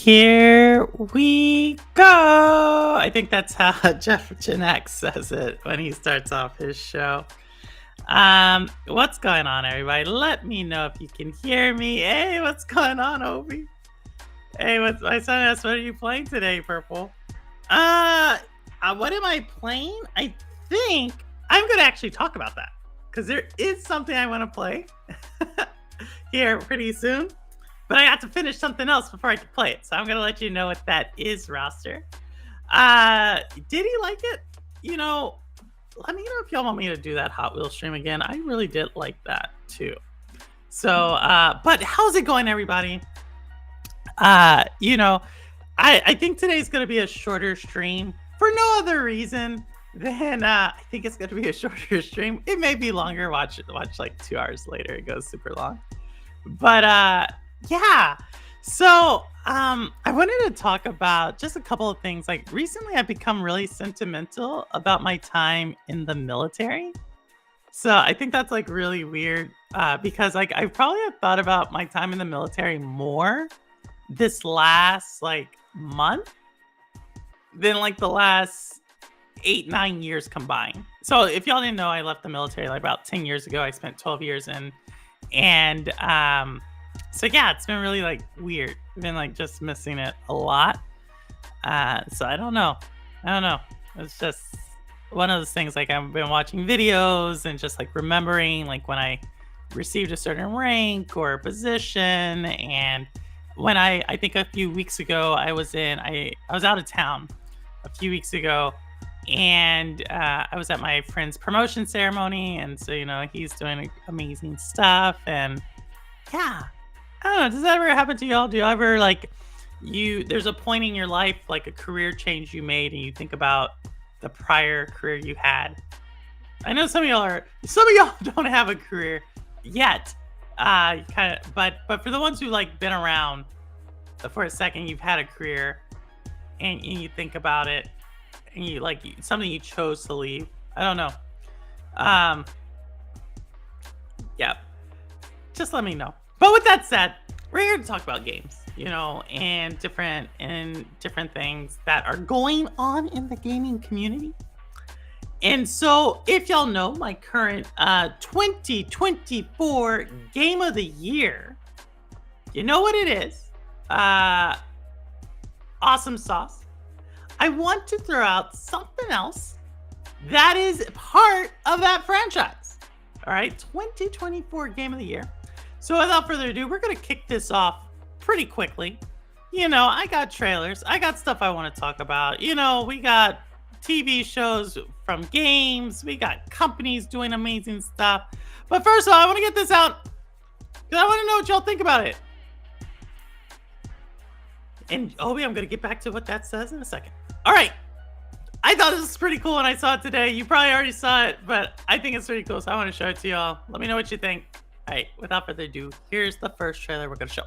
Here we go. I think that's how Jeff Janek says it when he starts off his show. What's going on, everybody? Let me know if you can hear me. Hey, what's going on, Obi? Hey, what's my son asked, what are you playing today, Purple? What am I playing? I think I'm gonna actually talk about that because there is something I want to play here pretty soon. But I have to finish something else before I can play it. So I'm going to let you know what that is, Roster. Did he like it? You know, let me know if y'all want me to do that Hot Wheels stream again. I really did like that too. So, but how's it going, everybody? You know, I think today's going to be a shorter stream for no other reason than I think it's going to be a shorter stream. It may be longer. Watch like 2 hours later. It goes super long. But, yeah, so I wanted to talk about just a couple of things. Like recently I've become really sentimental about my time in the military. So I think that's like really weird because like I probably have thought about my time in the military more this last like month than like the last 8-9 years combined. So if y'all didn't know, I left the military like about 10 years ago. I spent 12 years in, and so yeah, it's been really like weird. I've been like just missing it a lot. So I don't know. It's just one of those things. Like I've been watching videos and just like remembering like when I received a certain rank or position. And when I think a few weeks ago I was out of town a few weeks ago, and I was at my friend's promotion ceremony, and so you know he's doing amazing stuff. And yeah, I don't know. Does that ever happen to y'all? Do you ever like there's a point in your life, like a career change you made, and you think about the prior career you had? I know some of y'all don't have a career yet. But for the ones who like been around for a second, you've had a career, and you think about it, and you like something you chose to leave. I don't know. Yeah, just let me know. But with that said, we're here to talk about games, you know, and different things that are going on in the gaming community. And so if y'all know my current 2024 game of the year, you know what it is. Awesome sauce. I want to throw out something else that is part of that franchise. All right, 2024 game of the year. So without further ado, we're going to kick this off pretty quickly. You know, I got trailers. I got stuff I want to talk about. You know, we got TV shows from games. We got companies doing amazing stuff. But first of all, I want to get this out because I want to know what y'all think about it. And Obi, I'm going to get back to what that says in a second. All right. I thought this was pretty cool when I saw it today. You probably already saw it, but I think it's pretty cool. So I want to show it to y'all. Let me know what you think. All right, without further ado, here's the first trailer we're going to show.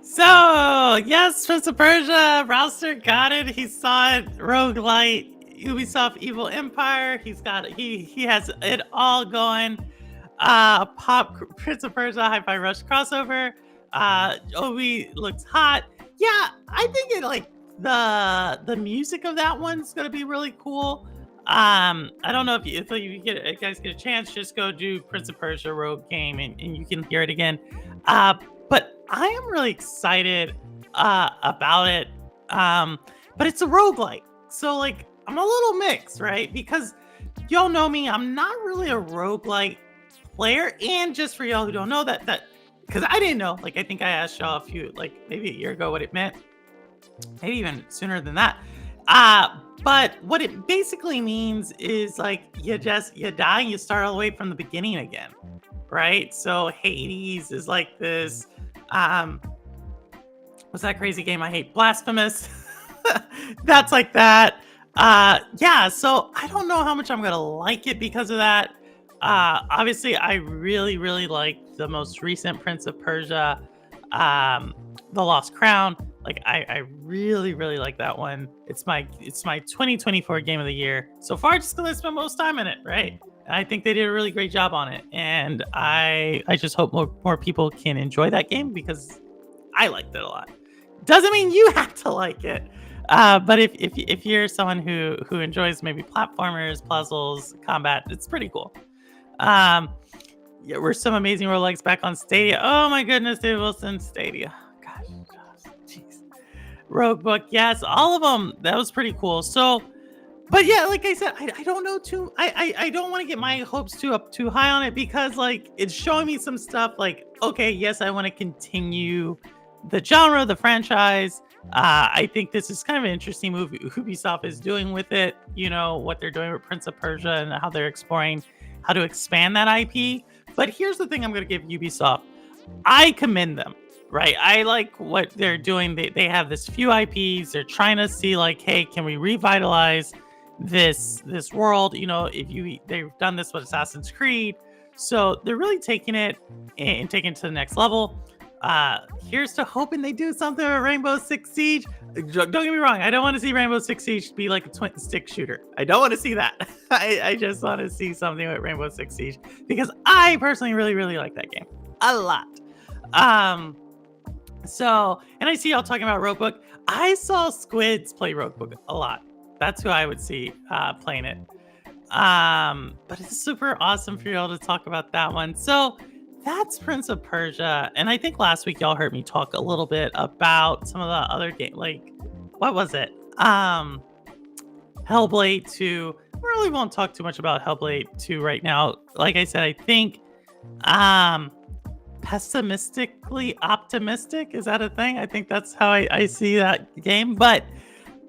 So, yes, Prince of Persia, Rouster got it. He saw it. Roguelite, Ubisoft Evil Empire. He has it all going. Pop Prince of Persia Hi-Fi Rush crossover. Obi looks hot. Yeah, I think it like the music of that one's gonna be really cool. I don't know if you guys get a chance, just go do Prince of Persia Rogue Game and you can hear it again. Uh, but I am really excited about it. But it's a roguelike. So like I'm a little mixed, right? Because y'all know me, I'm not really a roguelike player. And just for y'all who don't know that because I didn't know, like I think I asked y'all a few, like maybe a year ago what it meant, maybe even sooner than that. But what it basically means is like you die and you start all the way from the beginning again, right? So Hades is like this. Um, what's that crazy game I hate? Blasphemous. That's like that. Yeah. So I don't know how much I'm gonna like it because of that. Obviously, I really, really like the most recent Prince of Persia, The Lost Crown. Like I really, really like that one. It's my 2024 game of the year so far, just because I spent most time in it, right? And I think they did a really great job on it, and I just hope more people can enjoy that game because I liked it a lot. Doesn't mean you have to like it, but if you're someone who enjoys maybe platformers, puzzles, combat, it's pretty cool. Um, yeah, we're some amazing roguelikes back on Stadia. Oh my goodness, David Wilson, Stadia. Gosh, jeez. Rogue Book, yes, all of them. That was pretty cool. So, but yeah, like I said, I don't know too. I don't want to get my hopes too high on it because like it's showing me some stuff. Like, okay, yes, I want to continue the genre, the franchise. I think this is kind of an interesting move Ubisoft is doing with it. You know what they're doing with Prince of Persia and how they're exploring how to expand that IP. But here's the thing I'm going to give Ubisoft. I commend them, right? I like what they're doing. They have this few IPs. They're trying to see like, hey, can we revitalize this world? You know, they've done this with Assassin's Creed. So they're really taking it and taking it to the next level. Here's to hoping they do something with Rainbow Six Siege. Don't get me wrong. I don't want to see Rainbow Six Siege be like a twin stick shooter. I don't want to see that. I just want to see something with Rainbow Six Siege because I personally really, really like that game a lot. So, and I see y'all talking about Roguebook. I saw Squids play Roguebook a lot. That's who I would see playing it. But it's super awesome for y'all to talk about that one. So that's Prince of Persia. And I think last week y'all heard me talk a little bit about some of the other game. Like, what was it? Hellblade 2. Really won't talk too much about Hellblade 2 right now. Like I said, I think um pessimistically optimistic, is that a thing? I think that's how I see that game, but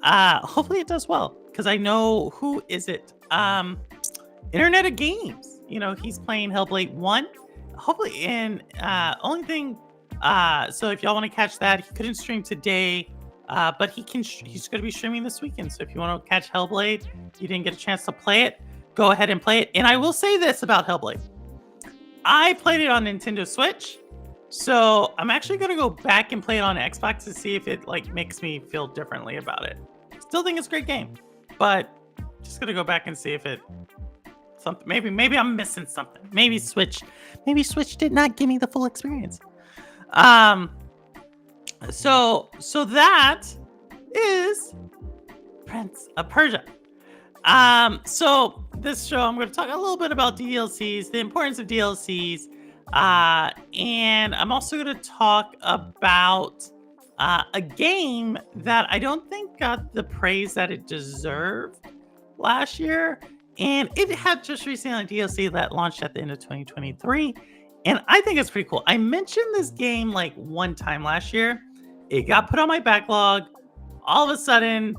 hopefully it does well because I know who is it? Internet of Games. He's playing Hellblade 1. Hopefully, and only thing, so if y'all want to catch that, he couldn't stream today, but he's going to be streaming this weekend. So if you want to catch Hellblade, you didn't get a chance to play it, go ahead and play it. And I will say this about Hellblade. I played it on Nintendo Switch, so I'm actually going to go back and play it on Xbox to see if it makes me feel differently about it. Still think it's a great game, but just going to go back and see if it something. Maybe I'm missing something. Maybe Switch did not give me the full experience. So that is Prince of Persia. So this show, I'm going to talk a little bit about DLCs, the importance of DLCs, and I'm also going to talk about a game that I don't think got the praise that it deserved last year, and it had just recently a DLC that launched at the end of 2023, and I think it's pretty cool. I mentioned this game one time last year. It got put on my backlog. All of a sudden,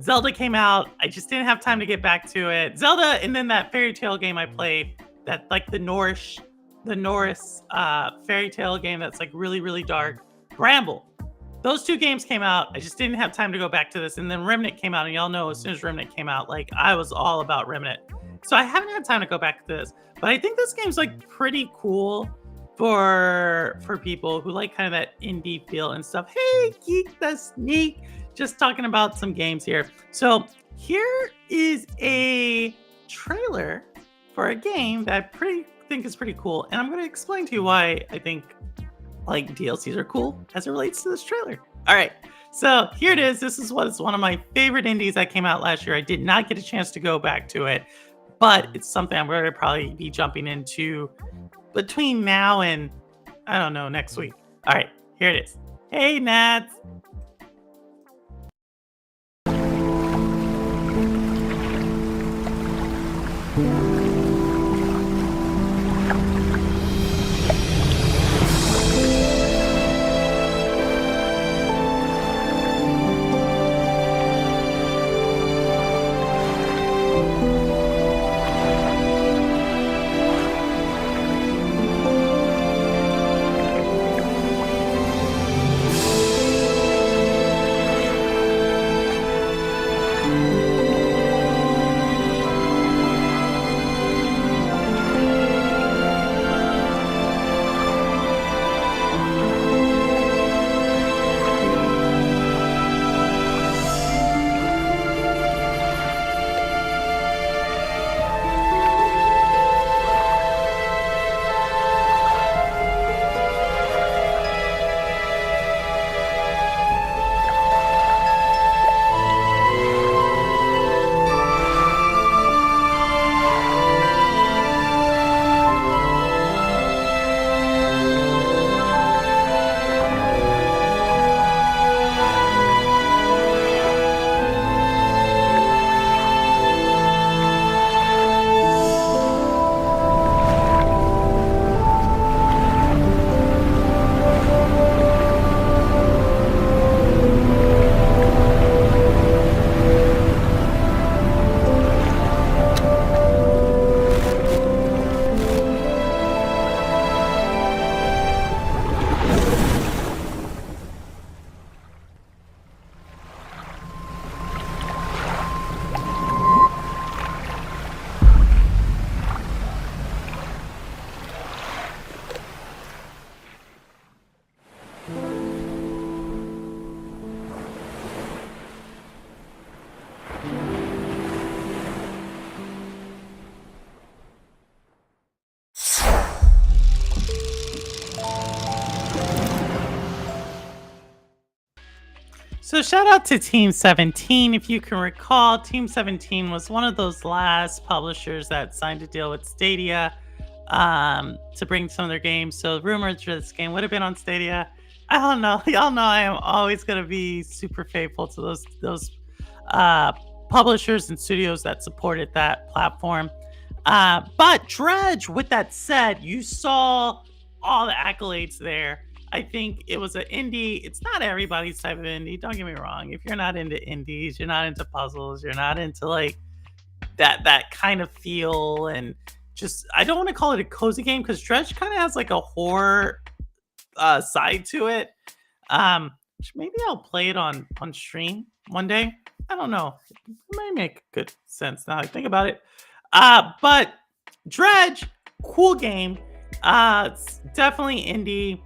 Zelda came out. I just didn't have time to get back to it. Zelda, and then that fairy tale game I played, that the Norse fairy tale game that's really, really dark. Bramble. Those two games came out. I just didn't have time to go back to this. And then Remnant came out, and y'all know as soon as Remnant came out, I was all about Remnant. So I haven't had time to go back to this. But I think this game's pretty cool for people who like kind of that indie feel and stuff. Hey, Geek the Sneak. Just talking about some games here. So here is a trailer for a game that I think is pretty cool. And I'm going to explain to you why I think DLCs are cool as it relates to this trailer. All right. So here it is. This is one of my favorite indies that came out last year. I did not get a chance to go back to it, but it's something I'm going to probably be jumping into between now and, I don't know, next week. All right. Here it is. Hey, Nats. So shout out to Team 17. If you can recall, Team 17 was one of those last publishers that signed a deal with Stadia to bring some of their games. So rumored for this game would have been on Stadia. I don't know. Y'all know I am always going to be super faithful to those publishers and studios that supported that platform. But Dredge, with that said, you saw all the accolades there. I think it was an indie. It's not everybody's type of indie. Don't get me wrong. If you're not into indies, you're not into puzzles, you're not into like that kind of feel, and just I don't want to call it a cozy game because Dredge kind of has like a horror side to it. Maybe I'll play it on stream one day. I don't know. It might make good sense now I think about it. But Dredge, cool game. It's definitely indie,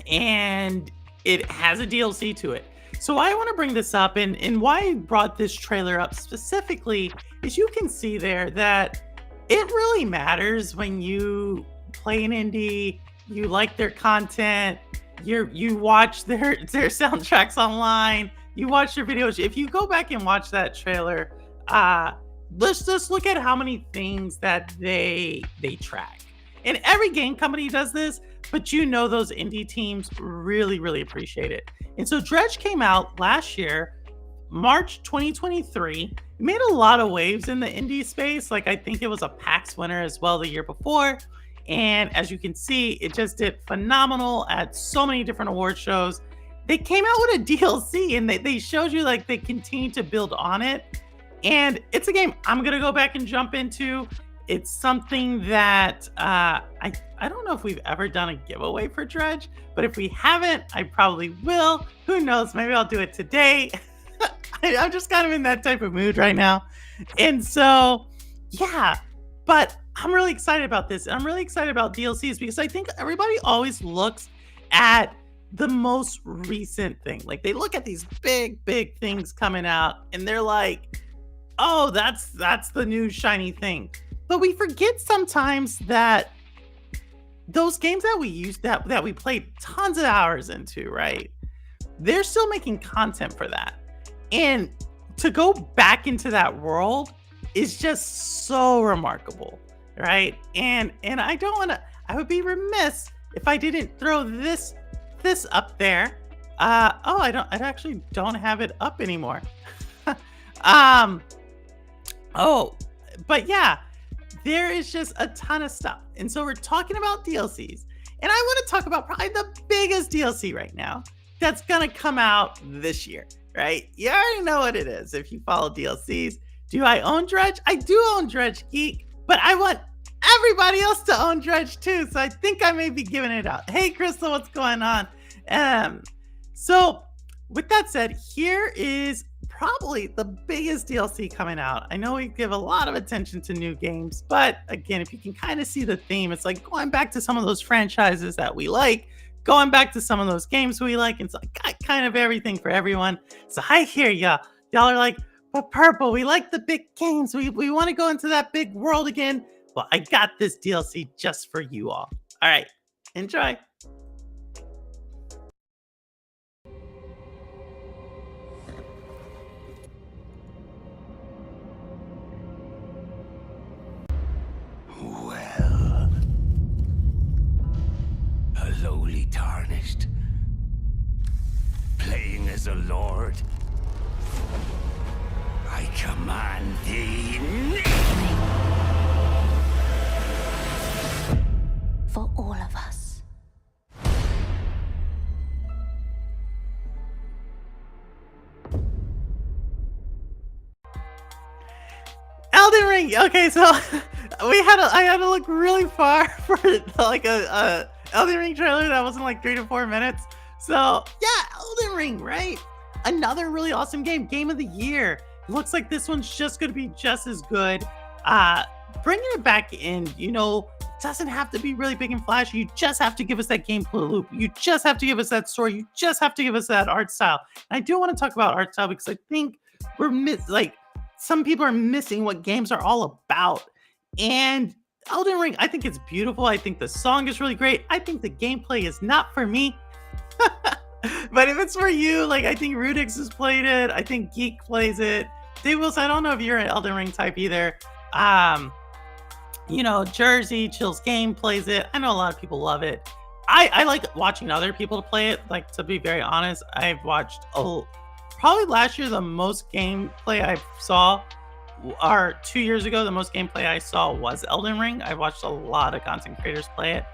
and it has a DLC to it. So I want to bring this up, and why I brought this trailer up specifically is you can see there that it really matters when you play an indie, you like their content, you watch their soundtracks online, you watch their videos. If you go back and watch that trailer, let's just look at how many things that they track. And every game company does this, but you know those indie teams really, really appreciate it. And so Dredge came out last year, March 2023. It made a lot of waves in the indie space. Like I think it was a PAX winner as well the year before. And as you can see, it just did phenomenal at so many different award shows. They came out with a DLC and they showed you like they continue to build on it. And it's a game I'm going to go back and jump into. It's something that I don't know if we've ever done a giveaway for Dredge, but if we haven't, I probably will. Who knows? Maybe I'll do it today. I'm just kind of in that type of mood right now. And so, yeah, but I'm really excited about this. And I'm really excited about DLCs because I think everybody always looks at the most recent thing. Like they look at these big things coming out and they're like, oh, that's the new shiny thing. But we forget sometimes that those games that we used that we played tons of hours into, right? They're still making content for that. And to go back into that world is just so remarkable, right? And I don't want to, I would be remiss if I didn't throw this up there. I actually don't have it up anymore. But yeah, there is just a ton of stuff. And so we're talking about DLCs. And I want to talk about probably the biggest DLC right now that's going to come out this year, right? You already know what it is if you follow DLCs. Do I own Dredge? I do own Dredge Geek, but I want everybody else to own Dredge too. So I think I may be giving it out. Hey, Crystal, what's going on? So with that said, here is probably the biggest DLC coming out. I know we give a lot of attention to new games, but again, if you can kind of see the theme, it's like going back to some of those franchises that we like, going back to some of those games we like, and so I got kind of everything for everyone. So I hear y'all. Y'all are like, but Purple, we like the big games. We want to go into that big world again. Well, I got this DLC just for you all. All right, enjoy. Well, a lowly tarnished, playing as a lord. I command thee. For all of us. Elden Ring. Okay, so I had to look really far for like a Elden Ring trailer that wasn't like 3 to 4 minutes. So yeah, Elden Ring, right? Another really awesome game of the year. Looks like this one's just going to be just as good. Bringing it back in, it doesn't have to be really big and flashy. You just have to give us that gameplay loop. You just have to give us that story. You just have to give us that art style. And I do want to talk about art style because I think some people are missing what games are all about. And Elden Ring, I think it's beautiful. I think the song is really great. I think the gameplay is not for me. But if it's for you, like I think Rudix has played it. I think Geek plays it. Dave Wilson, I don't know if you're an Elden Ring type either. Jersey Chills Game plays it. I know a lot of people love it. I like watching other people play it. Like, to be very honest, I've watched probably last year the most gameplay I saw, or 2 years ago the most gameplay I saw was Elden Ring. I watched a lot of content creators play it.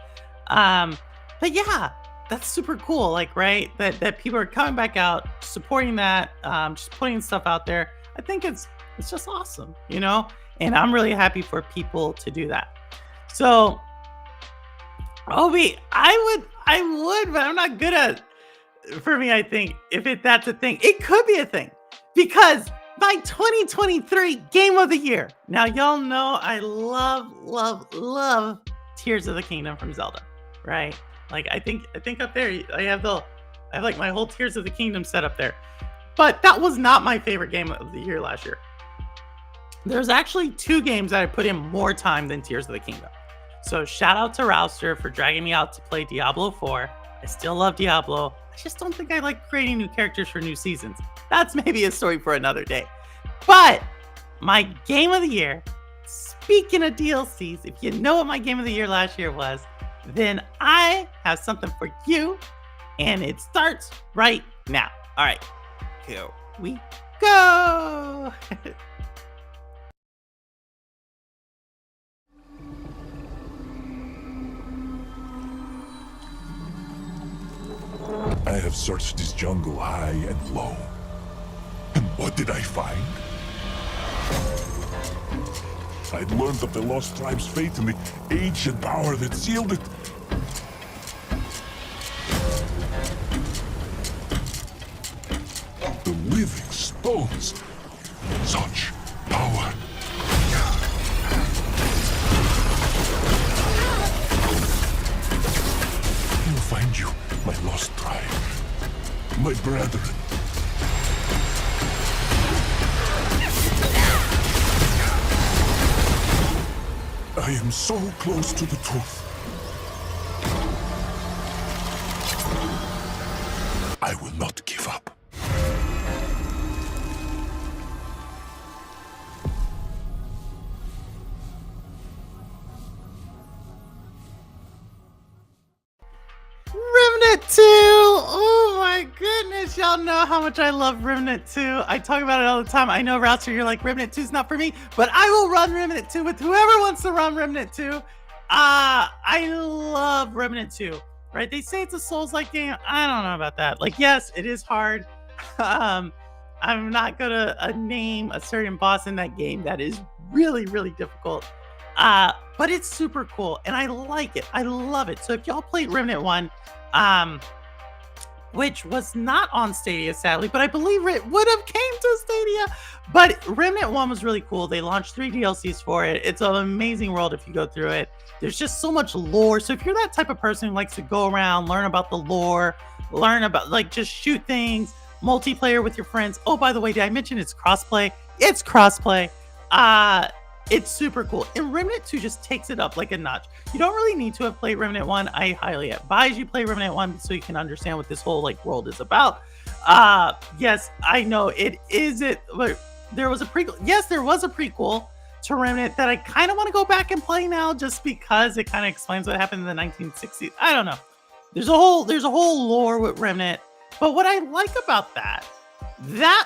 But yeah, that's super cool. Like, right, that people are coming back out, supporting that, just putting stuff out there. I think it's just awesome, you know? And I'm really happy for people to do that. So, Obi, I would, but I'm not good at. For me, I think that's a thing, it could be a thing because my 2023 game of the year. Now, y'all know I love Tears of the Kingdom from Zelda, right? Like, I think up there I have like my whole Tears of the Kingdom set up there. But that was not my favorite game of the year last year. There's actually 2 games that I put in more time than Tears of the Kingdom. So shout out to Rouster for dragging me out to play Diablo 4. I still love Diablo. I just don't think I like creating new characters for new seasons. That's maybe a story for another day. But my game of the year, speaking of DLCs, if you know what my game of the year last year was, then I have something for you, and it starts right now. All right, here we go. I have searched this jungle high and low. And what did I find? I'd learned of the Lost Tribe's fate and the ancient power that sealed it. The living stones. Such power. I will find you, my lost tribe. My brethren. I am so close to the truth. I will not give up. Remnant 2! Oh my goodness, y'all know how much I love Remnant 2. I talk about it all the time. I know, Rouster, you're like, Remnant 2 is not for me, but I will run Remnant 2 with whoever wants to run Remnant 2. I love Remnant 2, right? They say it's a Souls-like game. I don't know about that. Like, yes, it is hard. I'm not gonna name a certain boss in that game that is really, really difficult. But it's super cool, and I like it. I love it. So if y'all played Remnant 1, which was not on Stadia, sadly, but I believe it would have came to Stadia. But Remnant 1 was really cool. They launched 3 DLCs for it. It's an amazing world if you go through it. There's just so much lore. So if you're that type of person who likes to go around, learn about the lore, learn about, like, just shoot things, multiplayer with your friends. Oh, by the way, did I mention it's crossplay? It's crossplay. It's super cool. And Remnant 2 just takes it up like a notch. You don't really need to have played Remnant 1. I highly advise you play Remnant 1 so you can understand what this whole like world is about. Yes, I know it isn't. There was a prequel. Yes, there was a prequel to Remnant that I kind of want to go back and play now just because it kind of explains what happened in the 1960s. I don't know. There's a whole lore with Remnant. But what I like about that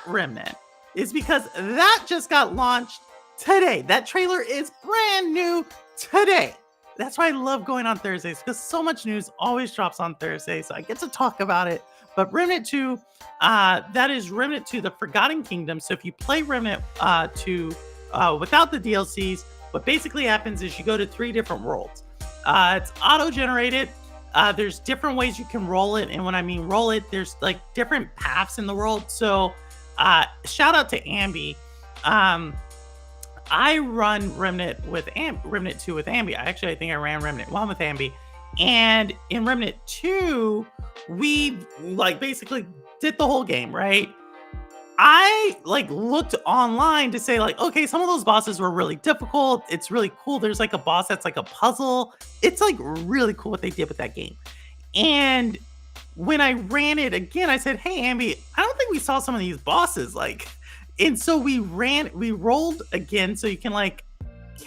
Remnant is because that just got launched today. That trailer is brand new today. That's why I love going on Thursdays, because so much news always drops on Thursday, so I get to talk about it. But Remnant 2, that is Remnant 2, The Forgotten Kingdom. So if you play Remnant 2 without the DLCs, what basically happens is you go to 3 different worlds. It's auto-generated. There's different ways you can roll it, and when I mean roll it, there's like different paths in the world. So shout out to Ambi. I run Remnant 2 with Ambi. I think I ran Remnant 1 with Ambi. And in Remnant 2, we like basically did the whole game, right? I like looked online to say like, okay, some of those bosses were really difficult. It's really cool. There's like a boss that's like a puzzle. It's like really cool what they did with that game. And when I ran it again, I said, hey, Ambi, I don't think we saw some of these bosses. Like, and so we rolled again, so you can like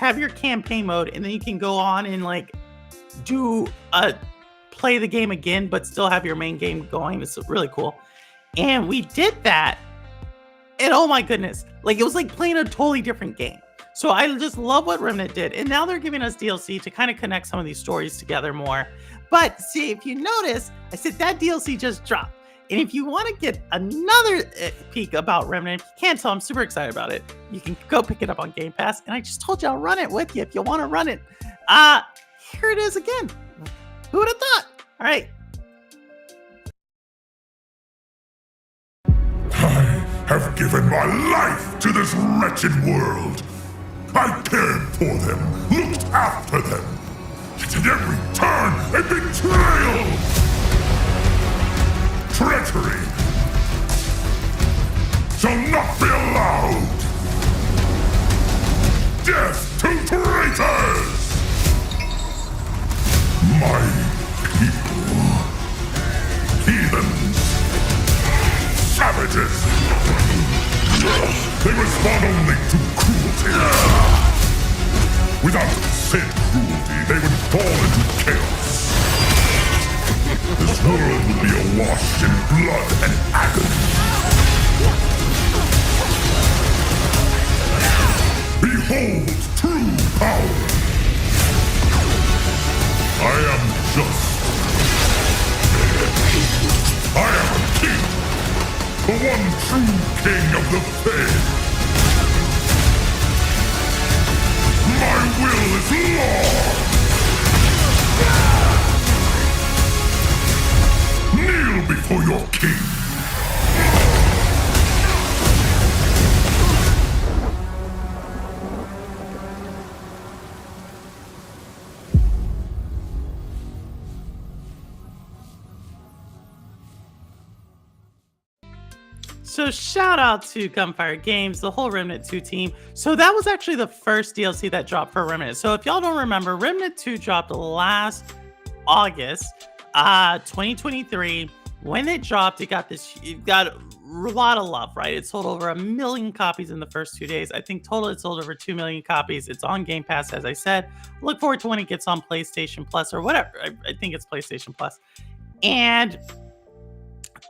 have your campaign mode, and then you can go on and like play the game again, but still have your main game going. It's really cool. And we did that, And oh my goodness, like it was like playing a totally different game. So I just love what Remnant did. And now they're giving us DLC to kind of connect some of these stories together more. But see, if you notice, I said that DLC just dropped. And if you want to get another peek about Remnant, if you can't tell, I'm super excited about it. You can go pick it up on Game Pass. And I just told you I'll run it with you if you want to run it. Here it is again. Who would have thought? All right. I have given my life to this wretched world. I cared for them, looked after them. Yet at every turn, a betrayal! Treachery shall not be allowed! Death to traitors! My people, heathens, savages! They respond only to cruelty. Without said cruelty, they would fall into chaos. This world would be awash in blood and agony. Behold true power. I am just. I am a king. The one true king of the Fae. My will is law. Kneel before your king. So shout out to Gunfire Games, the whole Remnant 2 team. So that was actually the first DLC that dropped for Remnant. So if y'all don't remember, Remnant 2 dropped last August 2023. When it dropped, it got a lot of love, right? It sold over 1 million copies in the first 2 days. I think total it sold over 2 million copies. It's on Game Pass, as I said. Look forward to when it gets on PlayStation Plus or whatever. I think it's PlayStation Plus. And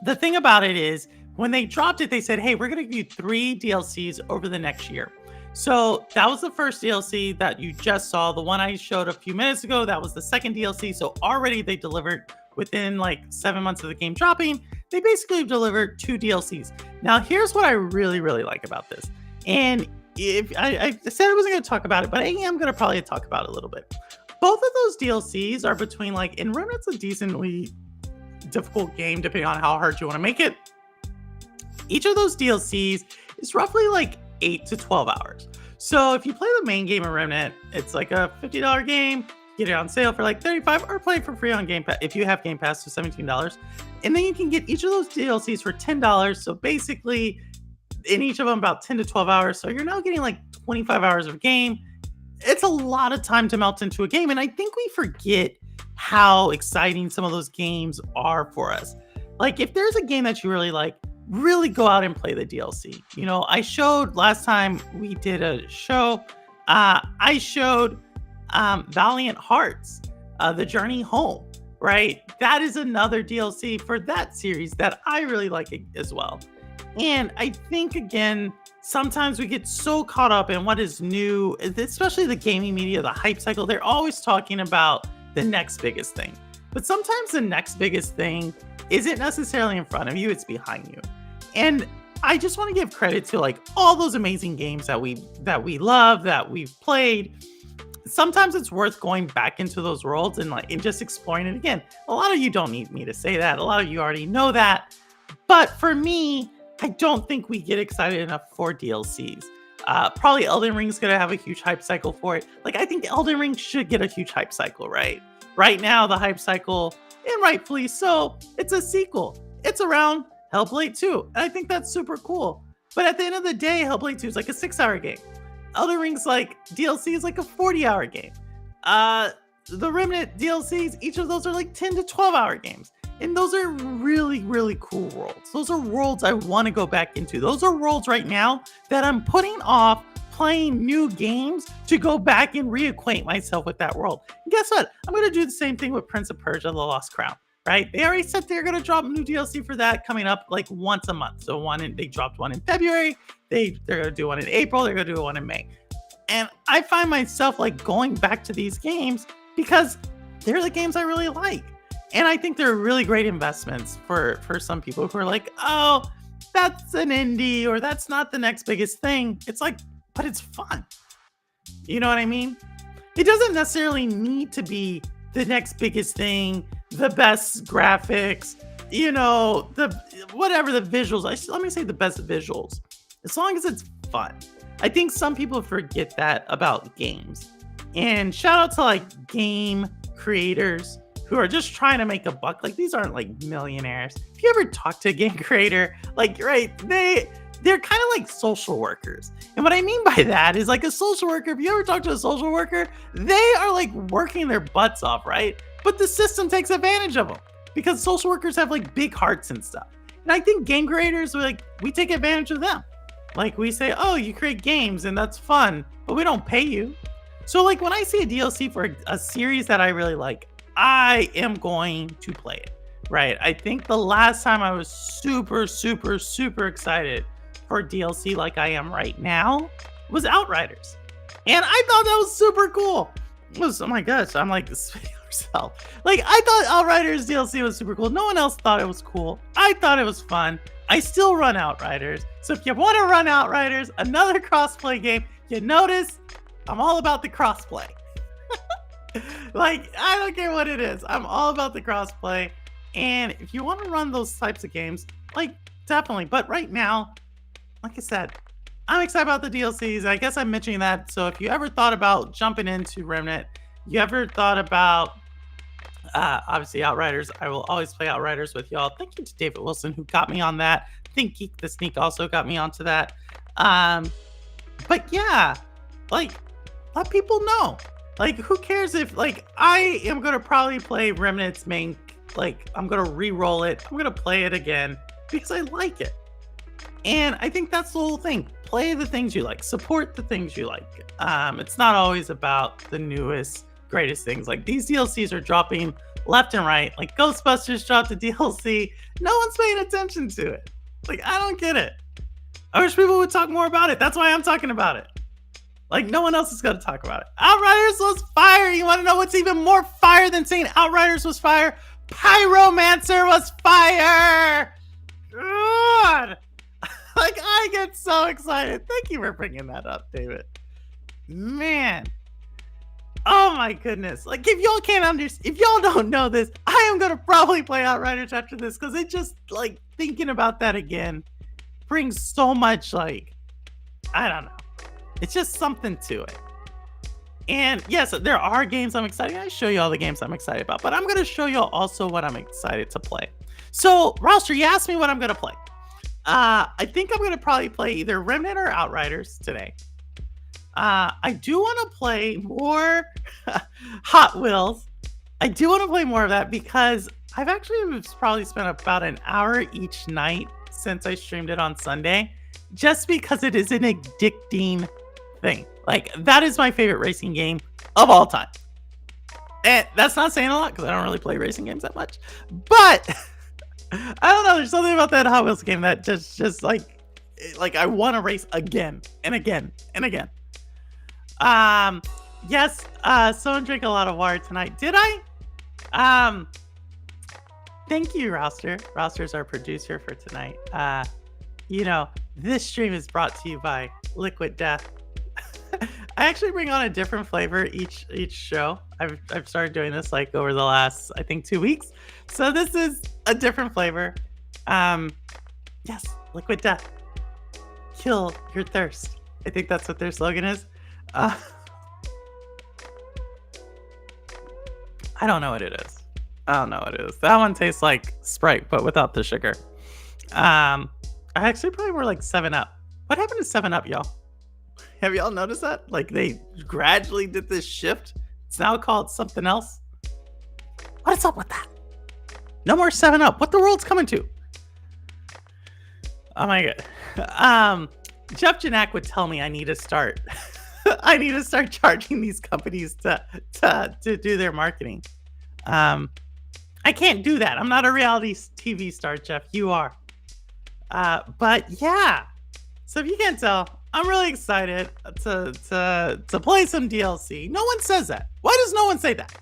the thing about it is, when they dropped it, they said, hey, we're going to give you 3 DLCs over the next year. So that was the first DLC that you just saw. The one I showed a few minutes ago, that was the second DLC. So already they delivered within like 7 months of the game dropping. They basically delivered 2 DLCs. Now, here's what I really, really like about this. And if I said I wasn't going to talk about it, but I am going to probably talk about it a little bit. Both of those DLCs are between like, and Remnant's a decently difficult game depending on how hard you want to make it. Each of those DLCs is roughly like 8 to 12 hours. So if you play the main game of Remnant, it's like a $50 game, get it on sale for like $35 or play it for free on Game Pass if you have Game Pass, so $17. And then you can get each of those DLCs for $10. So basically in each of them about 10 to 12 hours. So you're now getting like 25 hours of game. It's a lot of time to melt into a game. And I think we forget how exciting some of those games are for us. Like if there's a game that you really like, really go out and play the DLC. You know, I showed last time we did a show, I showed Valiant Hearts, The Journey Home, right? That is another DLC for that series that I really like as well. And I think, again, sometimes we get so caught up in what is new, especially the gaming media, the hype cycle. They're always talking about the next biggest thing. But sometimes the next biggest thing isn't necessarily in front of you, it's behind you. And I just want to give credit to like all those amazing games that we love, that we've played. Sometimes it's worth going back into those worlds and just exploring it again. A lot of you don't need me to say that. A lot of you already know that. But for me, I don't think we get excited enough for DLCs. Probably Elden Ring's going to have a huge hype cycle for it. Like I think Elden Ring should get a huge hype cycle, right? Right now, the hype cycle, and rightfully so, it's a sequel. It's around Hellblade 2. And I think that's super cool. But at the end of the day, Hellblade 2 is like a 6-hour game. Elden Ring's like DLC is like a 40-hour game. The Remnant DLCs, each of those are like 10 to 12-hour games. And those are really, really cool worlds. Those are worlds I want to go back into. Those are worlds right now that I'm putting off playing new games to go back and reacquaint myself with that world. And guess what? I'm going to do the same thing with Prince of Persia: The Lost Crown. right? They already said they're gonna drop new DLC for that coming up like once a month. So they dropped one in February. They're gonna do one in April. They're gonna do one in May. And I find myself like going back to these games because they're the games I really like. And I think they're really great investments for some people who are like, oh, that's an indie or that's not the next biggest thing. It's like, but it's fun. You know what I mean? It doesn't necessarily need to be the next biggest thing, the best graphics, the whatever the visuals. Let me say the best visuals. As long as it's fun. I think some people forget that about games. And shout out to like game creators who are just trying to make a buck. Like these aren't like millionaires. If you ever talk to a game creator, like right, they're kind of like social workers. And what I mean by that is like a social worker, if you ever talk to a social worker, they are like working their butts off, right? But the system takes advantage of them because social workers have like big hearts and stuff. And I think game creators, we take advantage of them. Like we say, oh, you create games and that's fun, but we don't pay you. So like when I see a DLC for a series that I really like, I am going to play it, right? I think the last time I was super, super, super excited for DLC like I am right now was Outriders. And I thought that was super cool. Oh my gosh, I'm like spitting yourself. Like I thought Outriders DLC was super cool. No one else thought it was cool. I thought it was fun. I still run Outriders. So if you want to run Outriders, another crossplay game, you notice I'm all about the crossplay. Like, I don't care what it is. I'm all about the crossplay. And if you want to run those types of games, like, definitely. But right now, like I said, I'm excited about the DLCs. I guess I'm mentioning that. So if you ever thought about jumping into Remnant, you ever thought about, obviously, Outriders, I will always play Outriders with y'all. Thank you to David Wilson, who got me on that. I think Geek the Sneak also got me onto that. But yeah, like, let people know. Like, who cares if, like, I am going to probably play Remnant's main, like, I'm going to re-roll it. I'm going to play it again because I like it. And I think that's the whole thing. Play the things you like. Support the things you like. It's not always about the newest, greatest things. Like, these DLCs are dropping left and right. Like, Ghostbusters dropped a DLC. No one's paying attention to it. Like, I don't get it. I wish people would talk more about it. That's why I'm talking about it. Like, no one else is going to talk about it. Outriders was fire. You want to know what's even more fire than saying Outriders was fire? Pyromancer was fire. God. Like, I get so excited. Thank you for bringing that up, David. Man. Oh, my goodness. Like, if y'all can't understand, if y'all don't know this, I am going to probably play Outriders after this because it just, like, thinking about that again brings so much, like, I don't know. It's just something to it. And yes, there are games I'm excited. I show you all the games I'm excited about, but I'm going to show you also what I'm excited to play. So, Roster, you asked me what I'm going to play. I think I'm going to probably play either Remnant or Outriders today. I do want to play more Hot Wheels. I do want to play more of that because I've actually probably spent about an hour each night since I streamed it on Sunday, just because it is an addicting thing. Like, that is my favorite racing game of all time. And that's not saying a lot because I don't really play racing games that much. But I don't know. There's something about that Hot Wheels game that just like I want to race again and again and again. Yes. Someone drank a lot of water tonight. Did I? Thank you, Roster. Roster's our producer for tonight. This stream is brought to you by Liquid Death. I actually bring on a different flavor each show. I've started doing this like over the last, I think, 2 weeks. So this is a different flavor. Yes, Liquid Death. Kill your thirst. I think that's what their slogan is. I don't know what it is. I don't know what it is. That one tastes like Sprite, but without the sugar. I actually probably more like 7-Up. What happened to 7-Up, y'all? Have y'all noticed that? Like, they gradually did this shift. It's now called something else. What is up with that? No more 7-Up. What the world's coming to? Oh my god. Jeff Janak would tell me I need to start. I need to start charging these companies to do their marketing. I can't do that. I'm not a reality TV star, Jeff. You are. But yeah. So if you can't tell, I'm really excited to play some DLC. No one says that. Why does no one say that?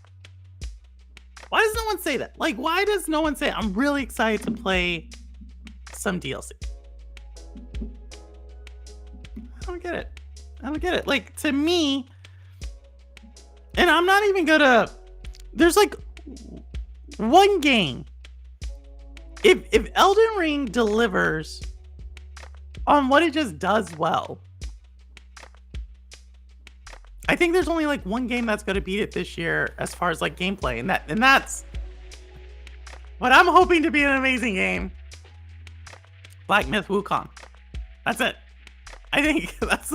Why does no one say that? Like, why does no one say I'm really excited to play some DLC? I don't get it. I don't get it. Like, to me, and I'm not even gonna. There's like one game. If Elden Ring delivers on what it just does well, I think there's only like one game that's gonna beat it this year as far as like gameplay, and that's what I'm hoping to be an amazing game. Black Myth Wukong. That's it. I think that's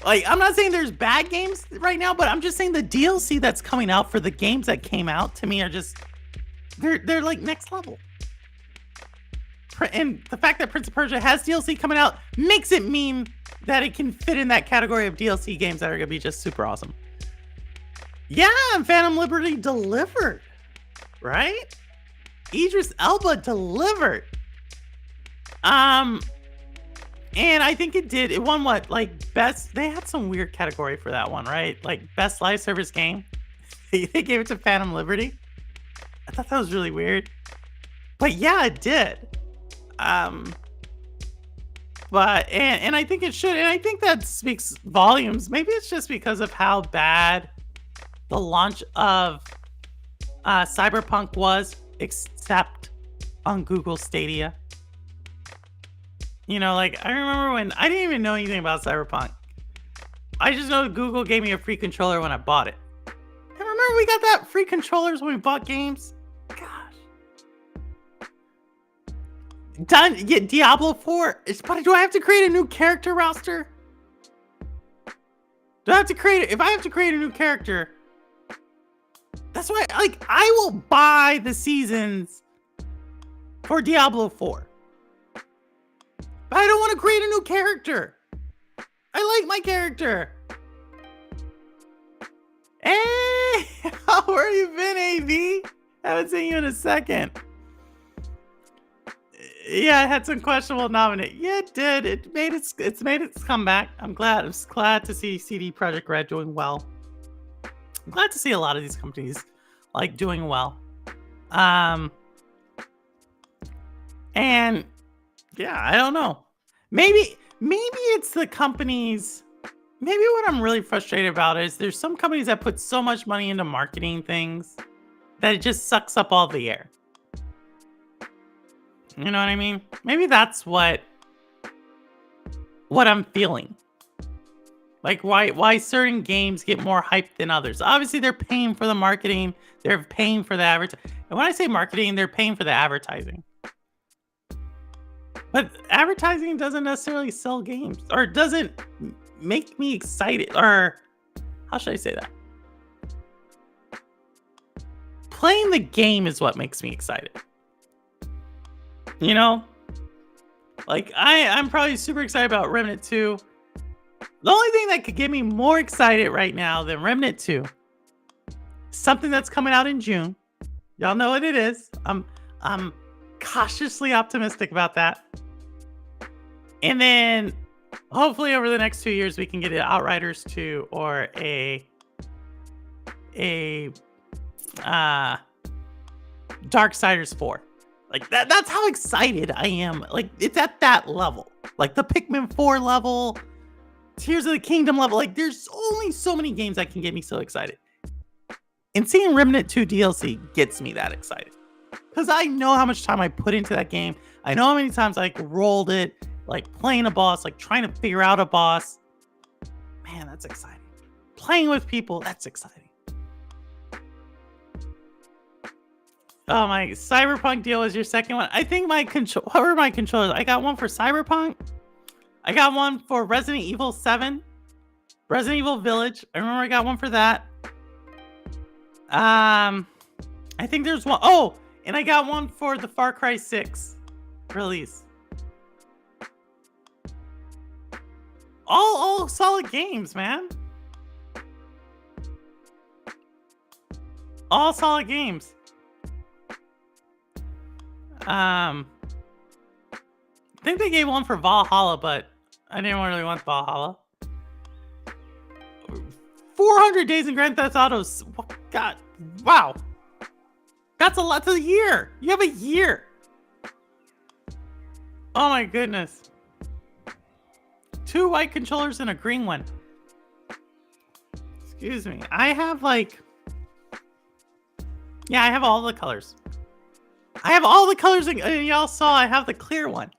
like, I'm not saying there's bad games right now, but I'm just saying the DLC that's coming out for the games that came out to me are just they're like next level. And the fact that Prince of Persia has DLC coming out makes it mean that it can fit in that category of DLC games that are gonna be just super awesome. Yeah, and Phantom Liberty delivered, right? Idris Elba delivered. And I think it did. It won what? Like best. They had some weird category for that one, right? Like best live service game. They gave it to Phantom Liberty. I thought that was really weird. But yeah, it did. But and I think it should, and I think that speaks volumes. Maybe it's just because of how bad the launch of Cyberpunk was, except on Google Stadia. You know, like, I remember when I didn't even know anything about Cyberpunk. I just know Google gave me a free controller when I bought it. And remember we got that free controllers when we bought games? Gosh. Done. Yeah, Diablo 4. But do I have to create a new character roster? Do I have to create, if I have to create a new character, that's why, like, I will buy the seasons for Diablo 4. But I don't want to create a new character. I like my character. Hey, how are you been, AV? Haven't seen you in a second. Yeah, it had some questionable nominate. Yeah, it did. It's made its comeback. I'm glad. I'm glad to see CD Projekt Red doing well. I'm glad to see a lot of these companies like doing well. And yeah, I don't know. Maybe it's the companies. Maybe what I'm really frustrated about is there's some companies that put so much money into marketing things that it just sucks up all the air. You know what I mean? Maybe that's what I'm feeling. Like why certain games get more hype than others. Obviously, they're paying for the marketing. They're paying for the advertising. And when I say marketing, they're paying for the advertising. But advertising doesn't necessarily sell games, or doesn't make me excited, or how should I say that? Playing the game is what makes me excited. You know? Like, I'm probably super excited about Remnant 2. The only thing that could get me more excited right now than Remnant 2, something that's coming out in June. Y'all know what it is. I'm cautiously optimistic about that. And then hopefully over the next 2 years we can get an Outriders 2 or a Darksiders 4. Like that's how excited I am. Like, it's at that level. Like the Pikmin 4 level, Tears of the Kingdom level. Like, there's only so many games that can get me so excited. And seeing Remnant 2 DLC gets me that excited. Because I know how much time I put into that game. I know how many times I rolled it, like playing a boss, like trying to figure out a boss. Man, that's exciting. Playing with people, that's exciting. Oh, my Cyberpunk deal was your second one. I think what were my controllers? I got one for Cyberpunk. I got one for Resident Evil 7. Resident Evil Village. I remember I got one for that. I think there's one. Oh, and I got one for the Far Cry 6 release. All solid games, man. All solid games. I think they gave one for Valhalla, but I didn't really want Valhalla. 400 days in Grand Theft Auto. God, wow. That's a lot to a year. You have a year. Oh my goodness. 2 white controllers and a green one. Excuse me. I have like... Yeah, I have all the colors. I have all the colors, and y'all saw I have the clear one.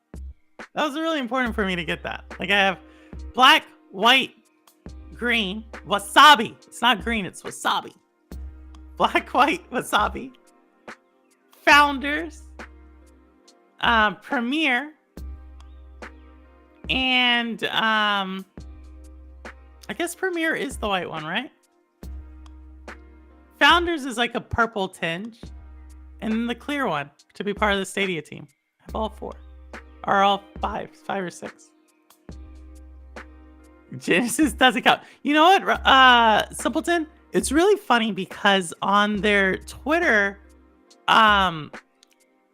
That was really important for me to get that. Like I have black, white, green, wasabi. It's not green, it's wasabi. Black, white, wasabi. Founders. Premiere. And I guess Premiere is the white one, right? Founders is like a purple tinge. And then the clear one to be part of the Stadia team. I have all 4. Or all 5 or 6. Genesis doesn't count. You know what, Simpleton? It's really funny because on their Twitter,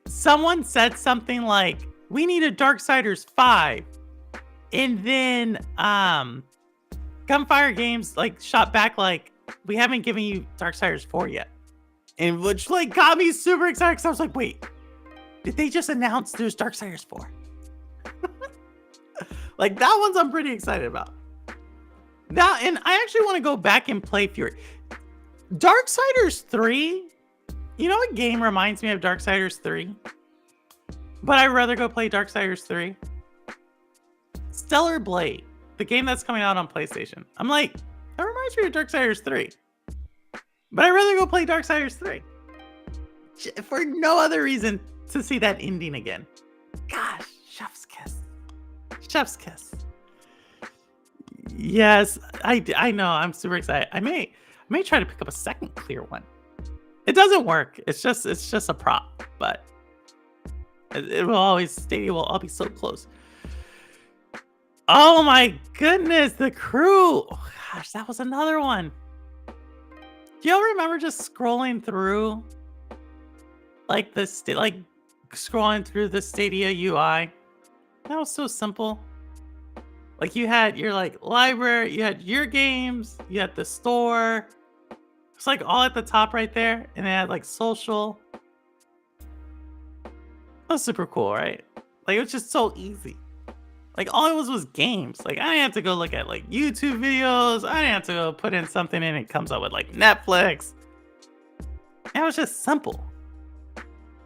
someone said something like, we need a Darksiders 5. And then Gunfire Games like shot back like, we haven't given you Darksiders 4 yet. And which like got me super excited because I was like, wait, did they just announce there's Darksiders 4? Like that one's I'm pretty excited about. Now, and I actually want to go back and play Fury. Darksiders 3, you know what game reminds me of Darksiders 3? But I'd rather go play Darksiders 3. Stellar Blade, the game that's coming out on PlayStation. I'm like, that reminds me of Darksiders 3. But I'd rather go play Darksiders 3. For no other reason to see that ending again. Gosh, chef's kiss. Chef's kiss. Yes, I know. I'm super excited. I may try to pick up a second clear one. It doesn't work. It's just a prop, but it will always Stadia will all be so close. Oh my goodness, the crew. Oh gosh, that was another one. Do y'all remember just scrolling through like scrolling through the Stadia UI? That was so simple. Like you had your like library, you had your games, you had the store. It's like all at the top right there, and it had like social. That was super cool, right? Like it was just so easy. Like all it was games. Like I didn't have to go look at like YouTube videos. I didn't have to go put in something and it comes up with like Netflix. It was just simple.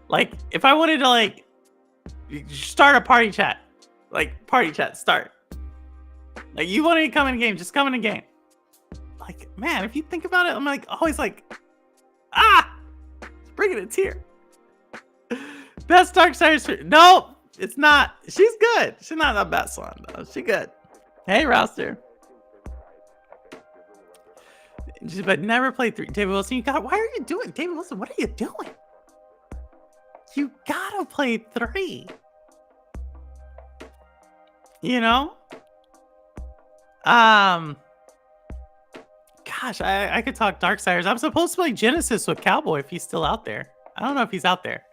Like if I wanted to like start a party chat, like party chat start. Like you wanted to come in a game, just come in a game. Like man, if you think about it, I'm like always like, it's bringing a tear. Best Darksiders. Nope. It's not. She's good. She's not the best one, though. She good. Hey, Rouster. But never played 3. David Wilson, you got. Why are you doing? David Wilson, what are you doing? You gotta play 3. You know? Gosh, I could talk Darksiders. I'm supposed to play Genesis with Cowboy if he's still out there. I don't know if he's out there.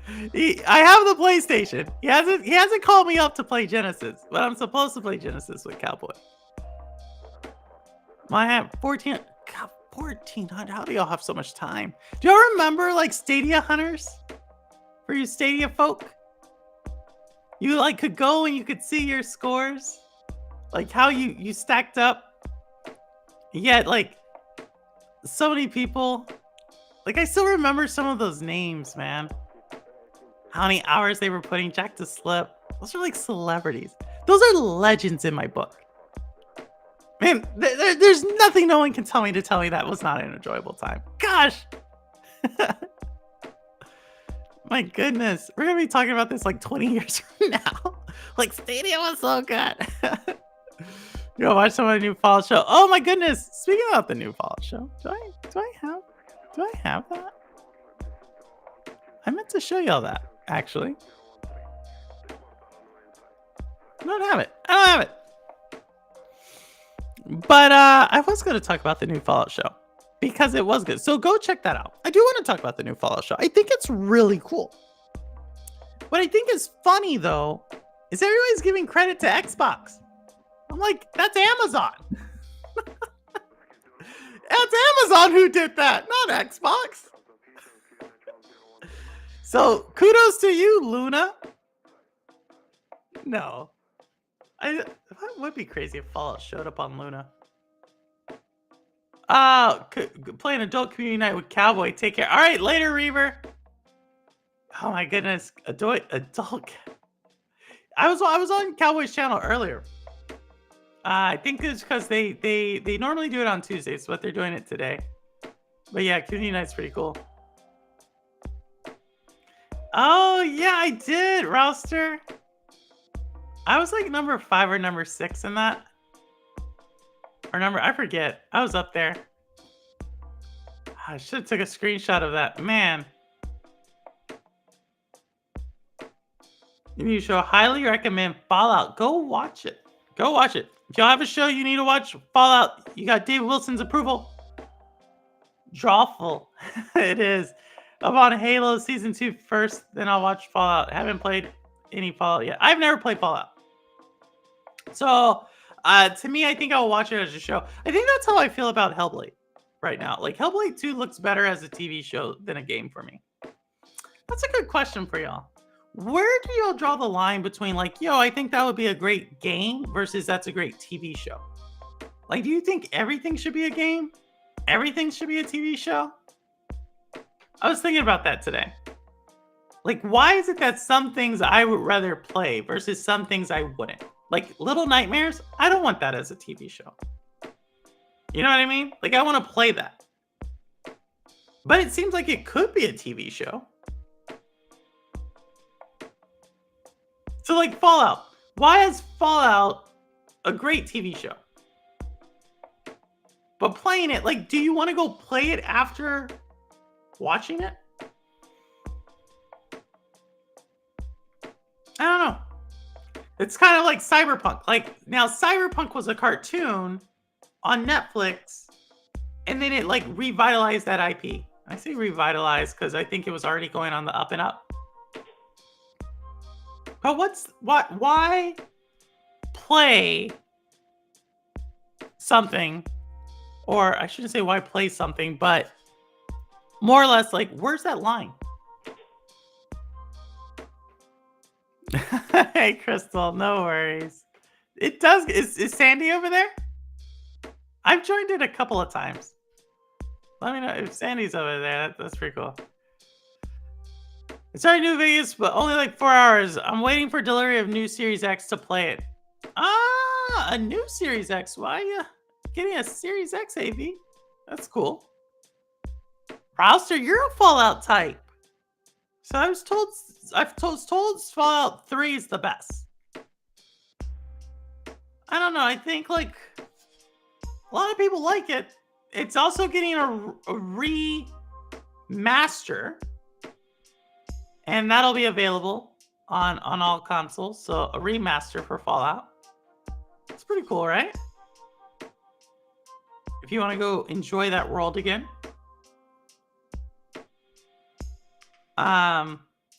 I have the PlayStation. He hasn't called me up to play Genesis, but I'm supposed to play Genesis with Cowboy. I have 14. God, 1400. How do y'all have so much time? Do y'all remember like Stadia hunters? For you Stadia folk? You like could go and you could see your scores, like how you stacked up. Yet like so many people. Like I still remember some of those names, man. How many hours they were putting Jack to Slip. Those are like celebrities. Those are legends in my book. Man, there's nothing no one can tell me that was not an enjoyable time. Gosh. My goodness. We're going to be talking about this like 20 years from now. Like Stadia was so good. You know, watch some of the new Fallout show. Oh my goodness. Speaking about the new Fallout show, do I have that? I meant to show y'all that. Actually, I don't have it. But I was going to talk about the new Fallout show. because it was good. So go check that out. I do want to talk about the new Fallout show. I think it's really cool. What I think is funny though is everybody's giving credit to Xbox. I'm like, that's Amazon. That's Amazon who did that, not Xbox. So kudos to you, Luna. No. That would be crazy if Fallout showed up on Luna. Play an adult community night with Cowboy. Take care. All right, later, Reaver. Oh my goodness, adult. I was on Cowboy's channel earlier. I think it's because they normally do it on Tuesdays, but they're doing it today. But yeah, community night's pretty cool. Oh yeah, I did, Rouster. I was like number 5 or number 6 in that. Or I forget. I was up there. I should have took a screenshot of that. Man. You show highly recommend Fallout. Go watch it. Go watch it. If y'all have a show you need to watch Fallout, you got David Wilson's approval. Drawful. It is. I'm on Halo Season 2 first, then I'll watch Fallout. Haven't played any Fallout yet. I've never played Fallout. So, to me, I think I'll watch it as a show. I think that's how I feel about Hellblade right now. Like, Hellblade 2 looks better as a TV show than a game for me. That's a good question for y'all. Where do y'all draw the line between like, yo, I think that would be a great game versus that's a great TV show? Like, do you think everything should be a game? Everything should be a TV show? I was thinking about that today. Like, why is it that some things I would rather play versus some things I wouldn't? Like, Little Nightmares, I don't want that as a TV show. You know what I mean? Like, I want to play that. But it seems like it could be a TV show. So, like, Fallout. Why is Fallout a great TV show? But playing it, like, do you want to go play it after watching it? I don't know. It's kind of like Cyberpunk. Like, now Cyberpunk was a cartoon on Netflix, and then it, like, revitalized that IP. I say revitalized because I think it was already going on the up and up. But why play something, or I shouldn't say why play something, but more or less, like, where's that line? Hey, Crystal, no worries. It does. Is Sandy over there? I've joined it a couple of times. Let me know if Sandy's over there. That's pretty cool. It's already new Vegas, but only like 4 hours. I'm waiting for delivery of new Series X to play it. Ah, a new Series X. Why are you getting a Series X, AV? That's cool. Rouster, you're a Fallout type. So I've told Fallout 3 is the best. I don't know. I think like a lot of people like it. It's also getting a remaster. And that'll be available on all consoles. So a remaster for Fallout. It's pretty cool, right? If you want to go enjoy that world again.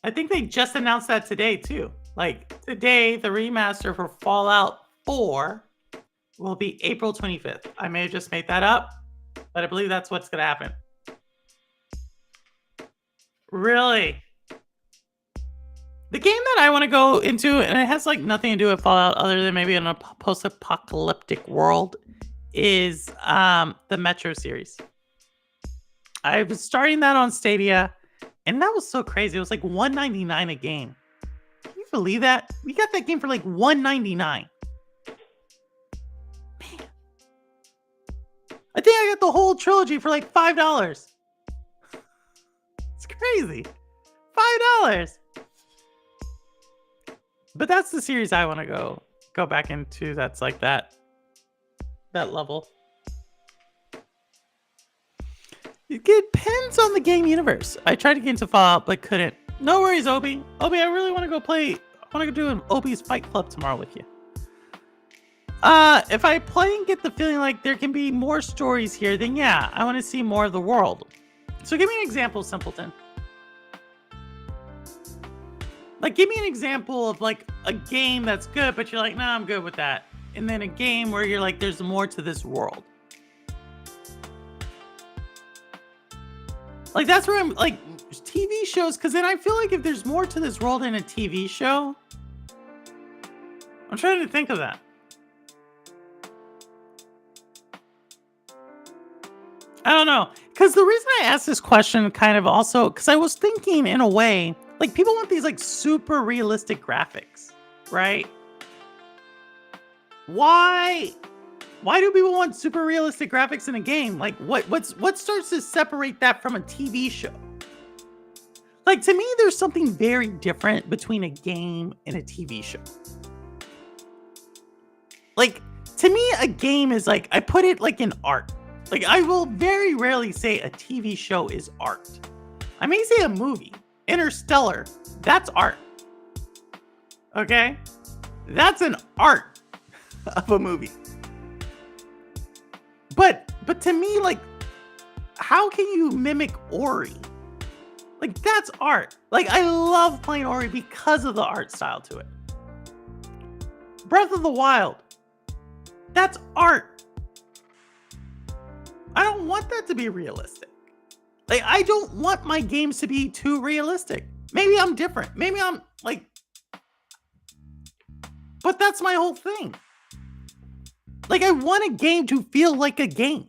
I think they just announced that today too. Like today, the remaster for Fallout 4 will be April 25th. I may have just made that up, but I believe that's what's going to happen. Really? The game that I want to go into, and it has like nothing to do with Fallout other than maybe in a post-apocalyptic world, is the Metro series. I was starting that on Stadia, and that was so crazy. It was like $199 a game. Can you believe that? We got that game for like $199. Man. I think I got the whole trilogy for like $5. It's crazy. $5. But that's the series I want to go back into. That's like that level. It depends on the game universe. I tried to get into Fallout, but couldn't. No worries, Obi. Obi, I really want to go play. I want to go do an Obi's Fight Club tomorrow with you. If I play and get the feeling like there can be more stories here, then yeah, I want to see more of the world. So give me an example, Simpleton. Like, give me an example of like a game that's good, but you're like, nah, I'm good with that. And then a game where you're like, there's more to this world. Like, that's where I'm like, TV shows, because then I feel like if there's more to this world in a TV show, I'm trying to think of that. I don't know. Because the reason I asked this question kind of also, because I was thinking in a way, like people want these like super realistic graphics, right? Why do people want super realistic graphics in a game? Like what starts to separate that from a TV show? Like to me, there's something very different between a game and a TV show. Like to me, a game is like, I put it like in art. Like I will very rarely say a TV show is art. I may say a movie, Interstellar, that's art. Okay? That's an art of a movie. But to me, like, how can you mimic Ori? Like, that's art. Like, I love playing Ori because of the art style to it. Breath of the Wild, that's art. I don't want that to be realistic. Like, I don't want my games to be too realistic. Maybe I'm different. Maybe I'm like, but that's my whole thing. Like, I want a game to feel like a game.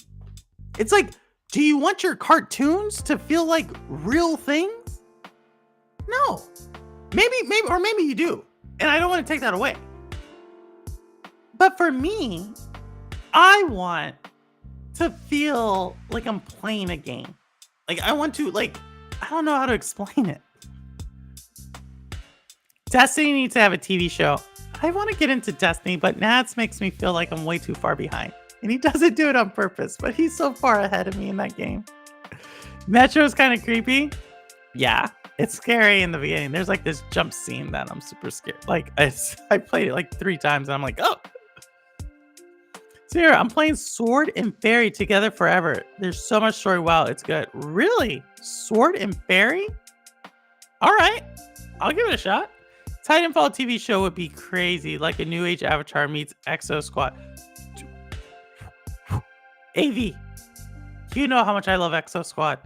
It's like, do you want your cartoons to feel like real things? No. Maybe you do. And I don't want to take that away. But for me, I want to feel like I'm playing a game. Like I want to, like, I don't know how to explain it. Destiny needs to have a TV show. I want to get into Destiny, but Nats makes me feel like I'm way too far behind. And he doesn't do it on purpose, but he's so far ahead of me in that game. Metro's kind of creepy. Yeah, it's scary in the beginning. There's like this jump scene that I'm super scared. Like I played it like 3 times and I'm like, oh. So here, I'm playing Sword and Fairy Together Forever. There's so much story. Wow, it's good. Really? Sword and Fairy? All right. I'll give it a shot. Titanfall TV show would be crazy. Like a new age Avatar meets Exo Squad. AV. You know how much I love Exo Squad.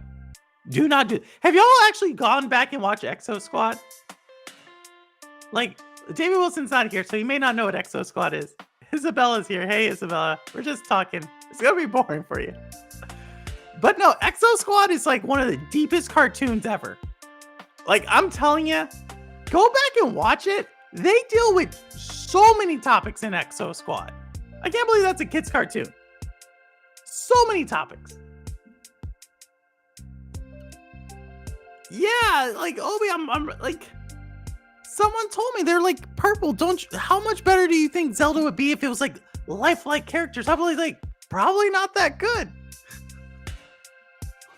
Do not do. Have y'all actually gone back and watched Exo Squad? Like, David Wilson's not here, so he may not know what Exo Squad is. Isabella's here. Hey, Isabella. We're just talking. It's going to be boring for you. But no, Exo Squad is like one of the deepest cartoons ever. Like, I'm telling you, go back and watch it. They deal with so many topics in Exo Squad. I can't believe that's a kid's cartoon. So many topics. Yeah, like, Obi, I'm like... Someone told me they're like purple. How much better do you think Zelda would be if it was like lifelike characters? I'm like, probably not that good.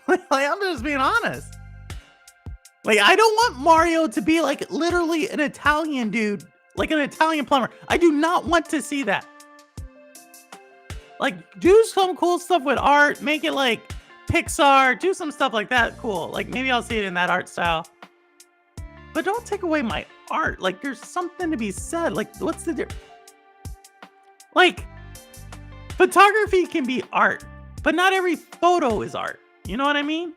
Like, I'm just being honest. Like, I don't want Mario to be like literally an Italian dude, like an Italian plumber. I do not want to see that. Like, do some cool stuff with art. Make it like Pixar. Do some stuff like that. Cool. Like, maybe I'll see it in that art style. But don't take away my art. Like, there's something to be said. Like, what's the difference? Like, photography can be art, but not every photo is art. You know what I mean?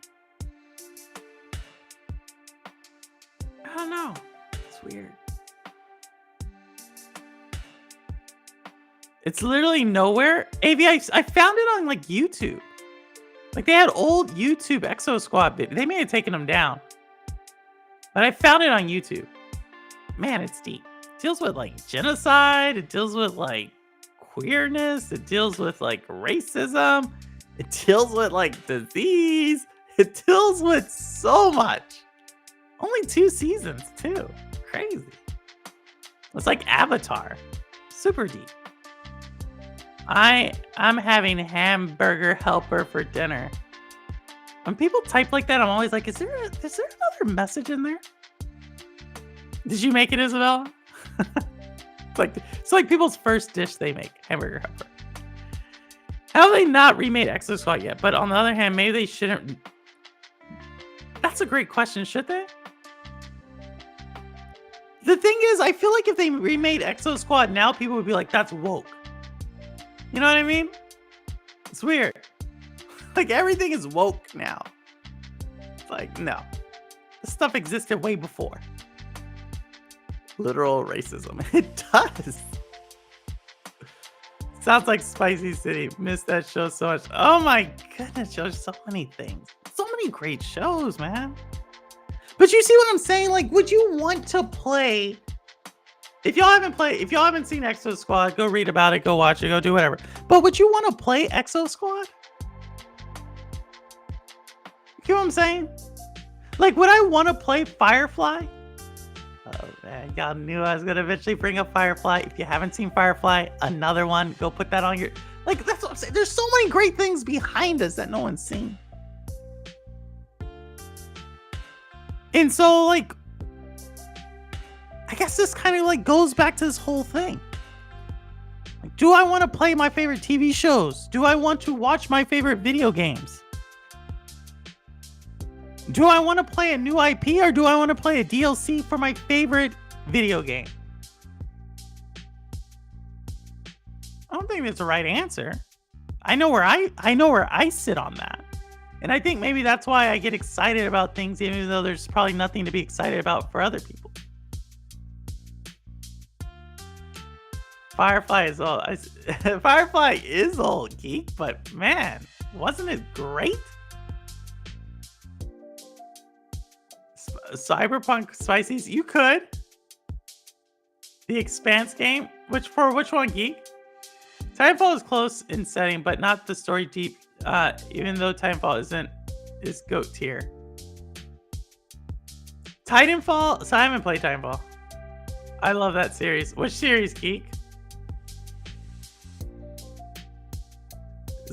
I don't know. It's weird. It's literally nowhere. AV, I found it on like YouTube. Like, they had old YouTube Exo Squad. They may have taken them down. But I found it on YouTube. Man, it's deep. It deals with like genocide. It deals with like queerness. It deals with like racism. It deals with like disease. It deals with so much. Only 2 seasons too. Crazy. It's like Avatar. Super deep. I'm having hamburger helper for dinner. When people type like that, I'm always like, is there another message in there? Did you make it, Isabella? It's like people's first dish they make, hamburger helper. How have they not remade Exo Squad yet? But on the other hand, maybe they shouldn't. That's a great question. Should they? The thing is, I feel like if they remade Exo Squad now, people would be like, that's woke. You know what I mean? It's weird. Like, everything is woke now. It's like, no. This stuff existed way before. Literal racism. It does. Sounds like Spicy City. Missed that show so much. Oh my goodness, there's so many things. So many great shows, man. But you see what I'm saying? Like, would you want to play? If y'all haven't seen Exo Squad, go read about it, go watch it, go do whatever. But would you want to play Exo Squad? You know what I'm saying? Like, would I want to play Firefly? Oh man, y'all knew I was gonna eventually bring up Firefly. If you haven't seen Firefly, another one, go put that on your. Like, that's what I'm saying. There's so many great things behind us that no one's seen. And so, like, I guess this kind of like goes back to this whole thing. Like, do I want to play my favorite TV shows? Do I want to watch my favorite video games? Do I want to play a new IP or do I want to play a DLC for my favorite video game? I don't think that's the right answer. I know where I sit on that. And I think maybe that's why I get excited about things, even though there's probably nothing to be excited about for other people. Firefly is old, geek, but man, wasn't it great? Cyberpunk Spices, you could. The Expanse game, which one, geek? Titanfall is close in setting, but not the story deep. Even though Titanfall is GOAT tier. Titanfall. So I haven't played Titanfall. I love that series. Which series, geek?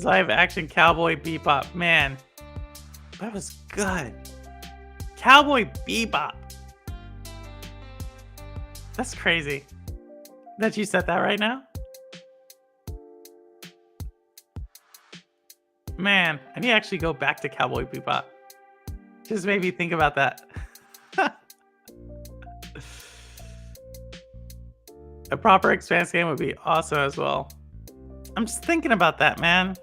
Live action Cowboy Bebop. Man, that was good. Cowboy Bebop. That's crazy that you said that right now. Man, I need to actually go back to Cowboy Bebop. Just made me think about that. A proper Expanse game would be awesome as well. I'm just thinking about that, man.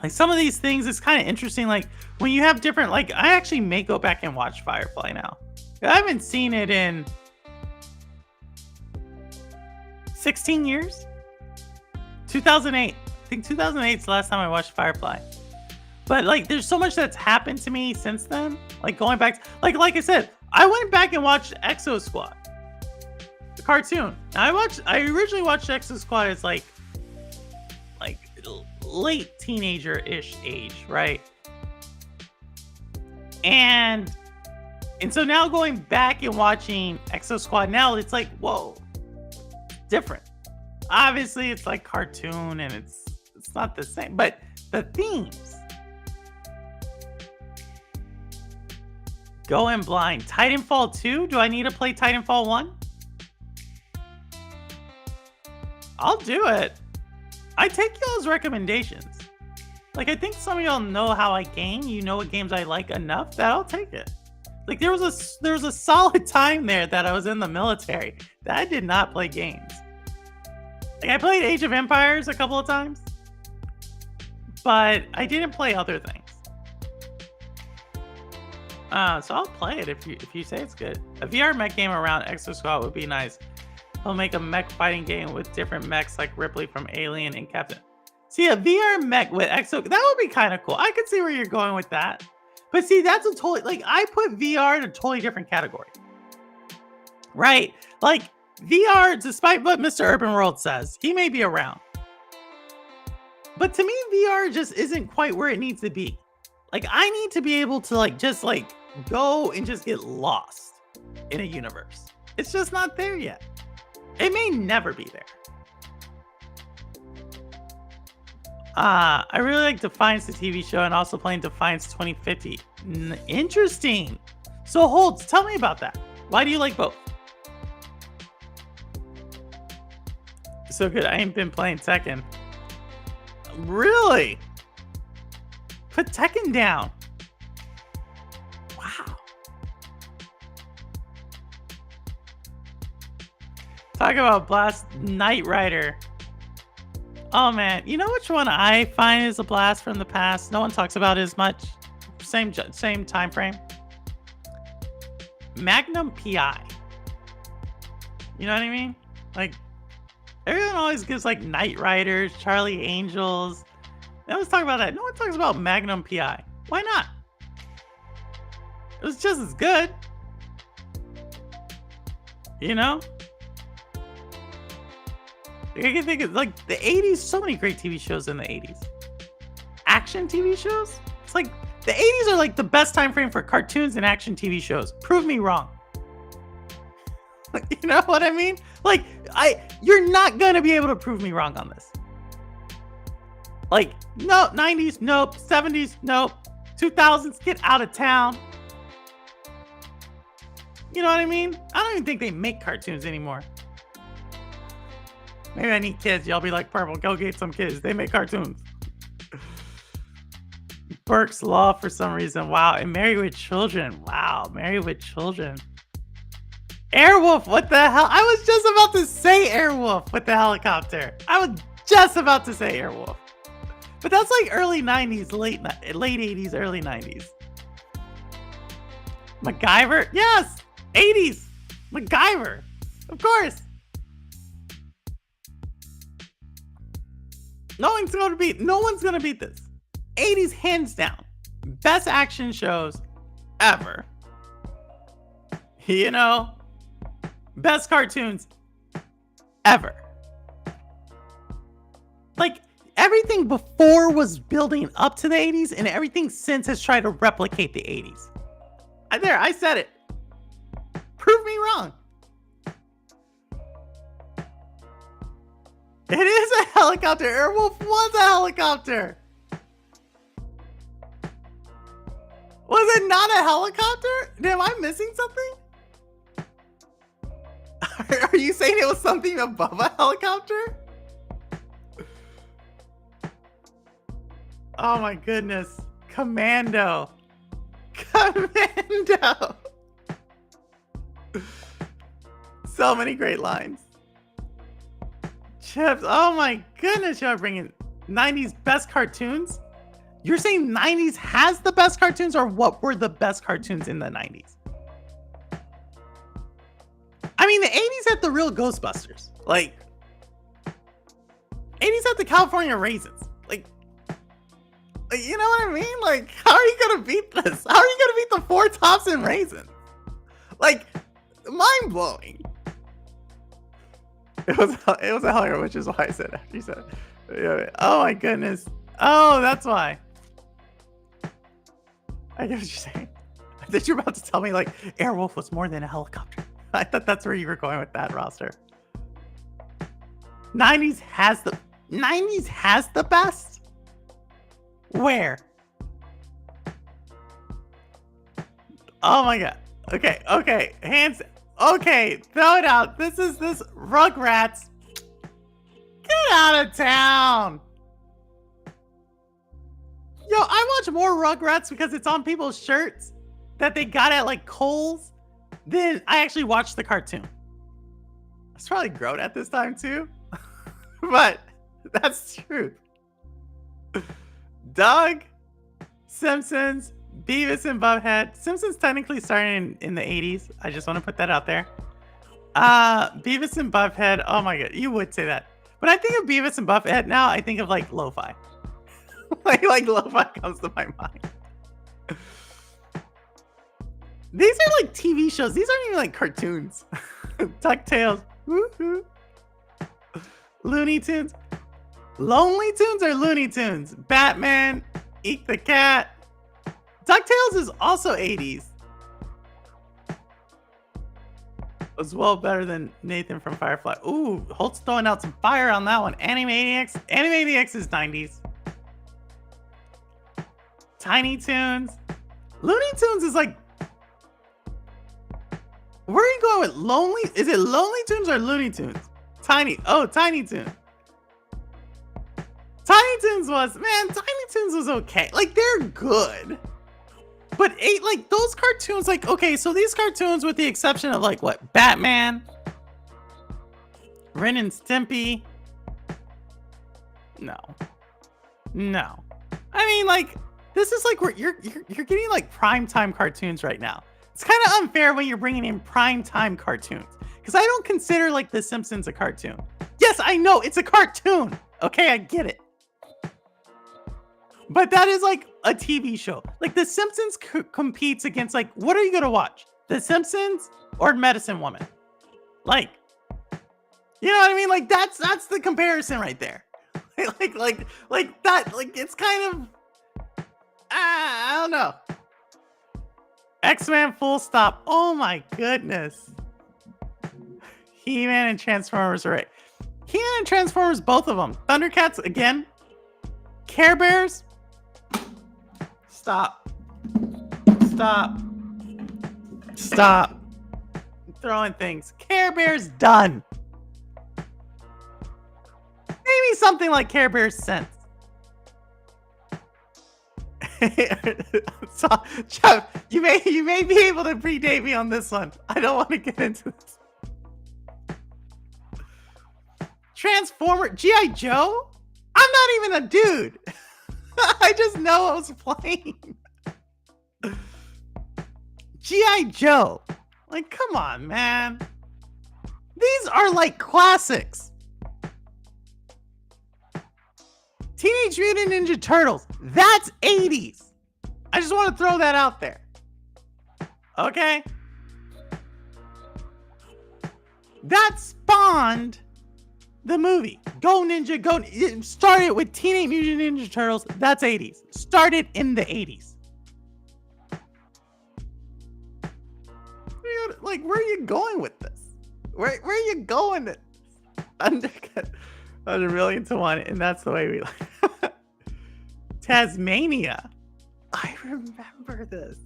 Like, some of these things, it's kind of interesting. Like, when you have different, like, I actually may go back and watch Firefly now. I haven't seen it in 16 years. 2008. I think 2008 is the last time I watched Firefly. But like, there's so much that's happened to me since then. Like, going back, like I said, I went back and watched Exo Squad, the cartoon. Now, I originally watched Exo Squad as like late teenager-ish age, right? And so now going back and watching Exo Squad now, it's like, whoa, different. Obviously, it's like cartoon and it's not the same, but the themes. Going blind. Titanfall 2? Do I need to play Titanfall 1? I'll do it. I take y'all's recommendations. Like, I think some of y'all know how I game. You know what games I like enough that I'll take it. Like, there was a solid time there that I was in the military that I did not play games. Like, I played Age of Empires a couple of times, but I didn't play other things. So I'll play it if you say it's good. A VR mech game around Exo Squad would be nice. They'll make a mech fighting game with different mechs like Ripley from Alien and Captain. See, a VR mech with Exo, that would be kind of cool. I could see where you're going with that. But see, that's a totally, like, I put VR in a totally different category. Right? Like, VR, despite what Mr. Urban World says, he may be around. But to me, VR just isn't quite where it needs to be. Like, I need to be able to, like, just, like, go and just get lost in a universe. It's just not there yet. It may never be there. I really like Defiance, the TV show, and also playing Defiance 2050. Interesting. So, Holtz, tell me about that. Why do you like both? So good. I ain't been playing Tekken. Really? Put Tekken down. Wow. Talk about blast. Knight Rider. Oh man, you know which one I find is a blast from the past? No one talks about it as much. Same time frame. Magnum PI. You know what I mean? Like, everyone always gives like Knight Riders, Charlie Angels. No one's talking about that. No one talks about Magnum PI. Why not? It was just as good. You know? I can think of like the 80s, so many great TV shows in the 80s. Action TV shows? It's like the 80s are like the best time frame for cartoons and action TV shows. Prove me wrong. You know what I mean? Like, you're not gonna be able to prove me wrong on this. Like, no, 90s, nope. 70s, nope. 2000s, get out of town. You know what I mean? I don't even think they make cartoons anymore. Maybe I need kids. Y'all be like, Purple, go get some kids. They make cartoons. Burke's Law for some reason. Wow. And Married with Children. Wow. Married with Children. Airwolf. What the hell? I was just about to say Airwolf with the helicopter. I was just about to say Airwolf. But that's like early 90s, late 80s, early 90s. MacGyver? Yes! 80s! MacGyver! Of course! No one's gonna beat this. 80s hands down. Best action shows ever. You know? Best cartoons ever. Like, everything before was building up to the 80s, and everything since has tried to replicate the 80s. I said it. Prove me wrong. It is a helicopter. Airwolf was a helicopter. Was it not a helicopter? Am I missing something? Are you saying it was something above a helicopter? Oh my goodness. Commando. Commando. So many great lines. Chips. Oh my goodness. Y'all bringing 90s best cartoons? You're saying 90s has the best cartoons, or what were the best cartoons in the 90s? I mean, the 80s had the real Ghostbusters. Like, 80s had the California Raisins. Like, you know what I mean? Like, how are you gonna beat this? How are you gonna beat the Four Tops and Raisins? Like, mind blowing. It was a helicopter, which is why I said after you said it. Oh my goodness. Oh, that's why. I get what you're saying. I thought you were about to tell me like Airwolf was more than a helicopter. I thought that's where you were going with that roster. 90s has the best? Where? Oh my god. Okay. Hands. Okay, throw it out. This Rugrats. Get out of town. Yo, I watch more Rugrats because it's on people's shirts that they got at like Kohl's than I actually watched the cartoon. I was probably grown at this time too, but that's true. Doug, Simpsons, Beavis and Butthead. Simpsons technically started in the 80s. I just want to put that out there. Beavis and Butthead. Oh my god, you would say that. When I think of Beavis and Butthead now, I think of like lo-fi. like lo-fi comes to my mind. These are like TV shows. These aren't even like cartoons. DuckTales. Woo-hoo. Looney Tunes. Lonely Tunes or Looney Tunes? Batman. Eek the Cat. DuckTales is also 80s. As well, better than Nathan from Firefly. Ooh, Holt's throwing out some fire on that one. Animaniacs. Animaniacs is 90s. Tiny Toons. Looney Tunes is like... Where are you going with Lonely? Is it Lonely Tunes or Looney Tunes? Tiny Toons. Tiny Toons was okay. Like, they're good. But like, those cartoons, like, okay, so these cartoons, with the exception of, like, what? Batman, Ren and Stimpy. No. I mean, like, this is like, you're getting, like, primetime cartoons right now. It's kind of unfair when you're bringing in primetime cartoons. Because I don't consider, like, The Simpsons a cartoon. Yes, I know, it's a cartoon. Okay, I get it. But that is, like, a TV show. Like, The Simpsons competes against, like, what are you going to watch? The Simpsons or Medicine Woman? Like, you know what I mean? Like, that's the comparison right there. like that, like, it's kind of, I don't know. X-Men full stop. Oh my goodness. He-Man and Transformers are right. He-Man and Transformers, both of them. Thundercats, again. Care Bears. Stop. Throwing things. Care Bears, done. Maybe something like Care Bears Sense. So, Jeff, you may be able to predate me on this one. I don't want to get into this. Transformer G.I. Joe? I'm not even a dude. I just know I was playing. G.I. Joe. Like, come on, man. These are like classics. Teenage Mutant Ninja Turtles. That's 80s. I just want to throw that out there. Okay? That spawned the movie. Go Ninja, go. It started with Teenage Mutant Ninja Turtles. That's 80s. Started in the 80s. Like, where are you going with this? Where are you going? Undercut 100 million to 1, and that's the way we like. Tasmania. I remember this.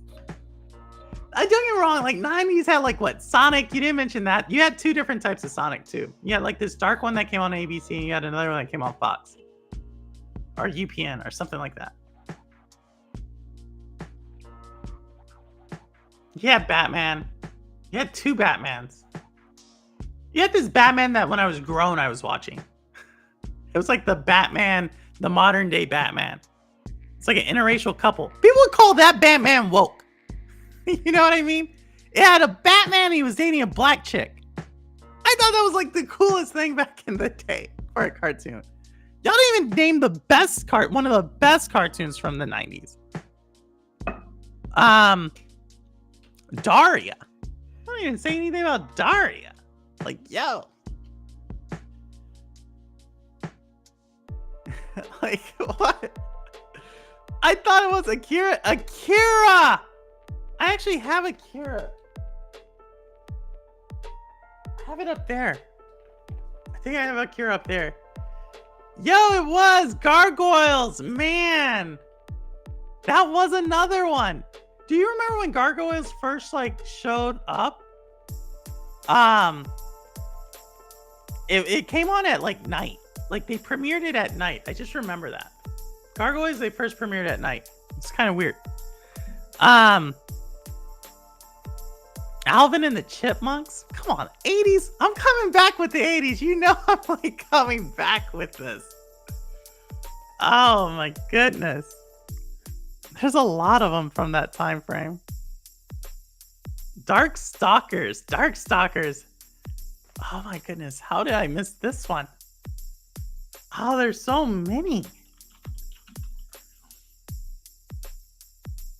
Don't get me wrong, like 90s had like what? Sonic, you didn't mention that. You had two different types of Sonic too. You had like this dark one that came on ABC, and you had another one that came on Fox. Or UPN or something like that. You had Batman. You had two Batmans. You had this Batman that when I was grown I was watching. It was like the Batman, the modern day Batman. It's like an interracial couple. People would call that Batman woke. You know what I mean? It had a Batman, he was dating a black chick. I thought that was like the coolest thing back in the day for a cartoon. Y'all didn't even name the best one of the best cartoons from the 90s. Daria. I don't even say anything about Daria. Like, yo. Like, what? I thought it was Akira. Akira! I actually have Akira. I have it up there. I think I have Akira up there. Yo, it was Gargoyles, man. That was another one. Do you remember when Gargoyles first like showed up? It came on at like night. Like they premiered it at night. I just remember that. Gargoyles, they first premiered at night. It's kind of weird. Alvin and the Chipmunks? Come on, 80s. I'm coming back with the 80s. You know I'm like coming back with this. Oh my goodness. There's a lot of them from that time frame. Dark Stalkers. Oh my goodness. How did I miss this one? Oh, there's so many.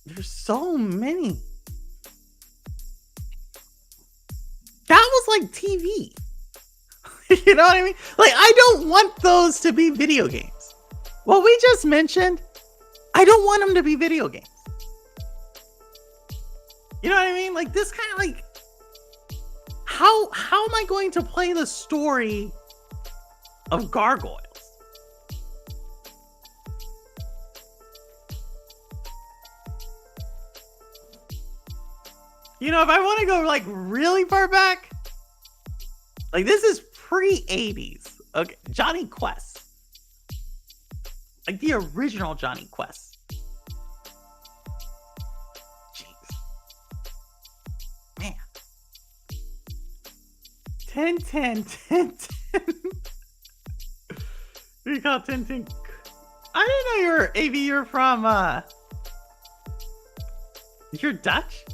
There's so many. That was like TV. You know what I mean? Like, I don't want those to be video games. What we just mentioned, I don't want them to be video games. You know what I mean? Like, this kind of like, how am I going to play the story of Gargoyles? You know, if I want to go like really far back, like this is pre-80s. Okay, Johnny Quest. Like the original Johnny Quest. Jeez. Man. Tintin. What do you call Tintin? I didn't know you were AV. You're from you're Dutch?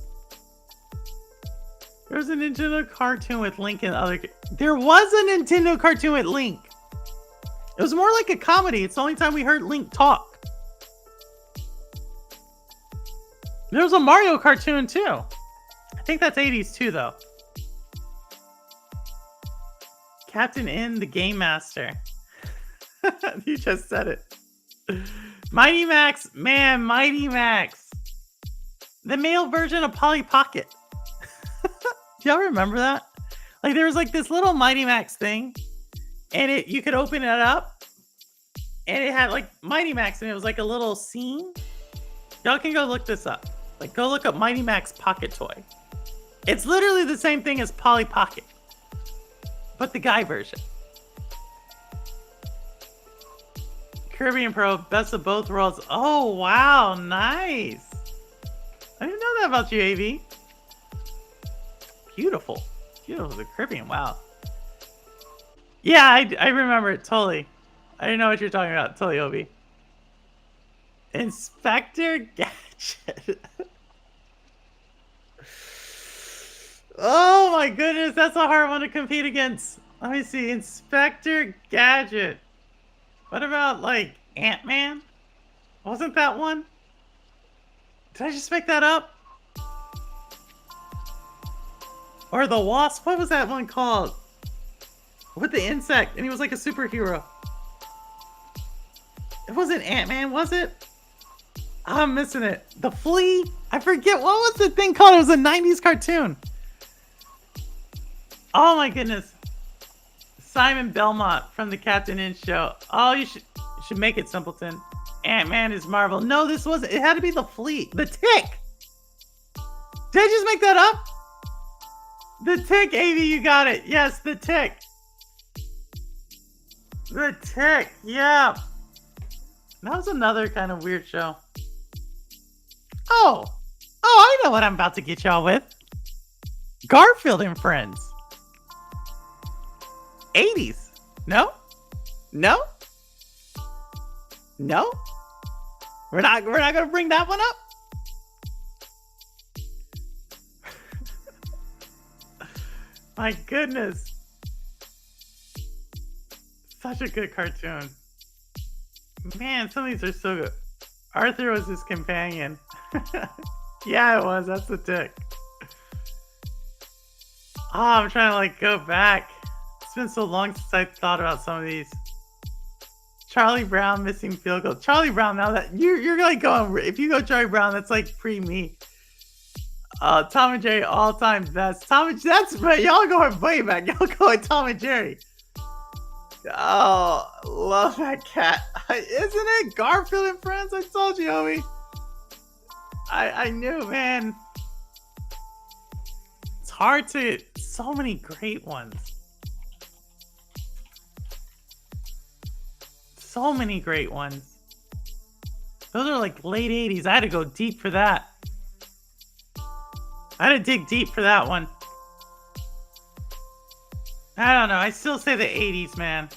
There was a Nintendo cartoon with Link and other. There was a Nintendo cartoon with Link. It was more like a comedy. It's the only time we heard Link talk. There was a Mario cartoon too. I think that's 80s too, though. Captain N, the Game Master. You just said it. Mighty Max, man, Mighty Max. The male version of Polly Pocket. Do y'all remember that? Like there was like this little Mighty Max thing, and you could open it up, and it had like Mighty Max, and it was like a little scene. Y'all can go look this up. Like go look up Mighty Max Pocket Toy. It's literally the same thing as Polly Pocket, but the guy version. Caribbean Pro, best of both worlds. Oh wow, nice. I didn't know that about you, AV. Beautiful. Beautiful. The Caribbean. Wow. Yeah, I remember it totally. I didn't know what you're talking about. Totally, Obi. Inspector Gadget. Oh my goodness, that's a hard one to compete against. Let me see. Inspector Gadget. What about like Ant-Man? Wasn't that one? Did I just make that up? Or the Wasp? What was that one called? With the insect, and he was like a superhero. It wasn't Ant-Man, was it? I'm missing it. The Flea? I forget. What was the thing called? It was a 90s cartoon. Oh my goodness. Simon Belmont from the Captain N show. Oh, you should make it, Simpleton. Ant-Man is Marvel. No, this wasn't. It had to be the Flea. The Tick. Did I just make that up? The Tick, AV, you got it. Yes, the Tick. The Tick, yeah. That was another kind of weird show. Oh, I know what I'm about to get y'all with. Garfield and Friends. 80s. No? No? No? We're not gonna bring that one up? My goodness. Such a good cartoon. Man, some of these are so good. Arthur was his companion. Yeah, it was. That's the Tick. Oh, I'm trying to like go back. It's been so long since I thought about some of these. Charlie Brown missing field goal. Charlie Brown, now that you're like going, if you go Charlie Brown, that's like pre-me. Tom and Jerry all-time best. That's right. Y'all going way back. Y'all going Tom and Jerry. Oh, love that cat. Isn't it Garfield and Friends? I told you, Obi. I knew, man. It's hard to. So many great ones. So many great ones. Those are like late 80s. I had to go deep for that. I had to dig deep for that one. I don't know. I still say the 80s, man.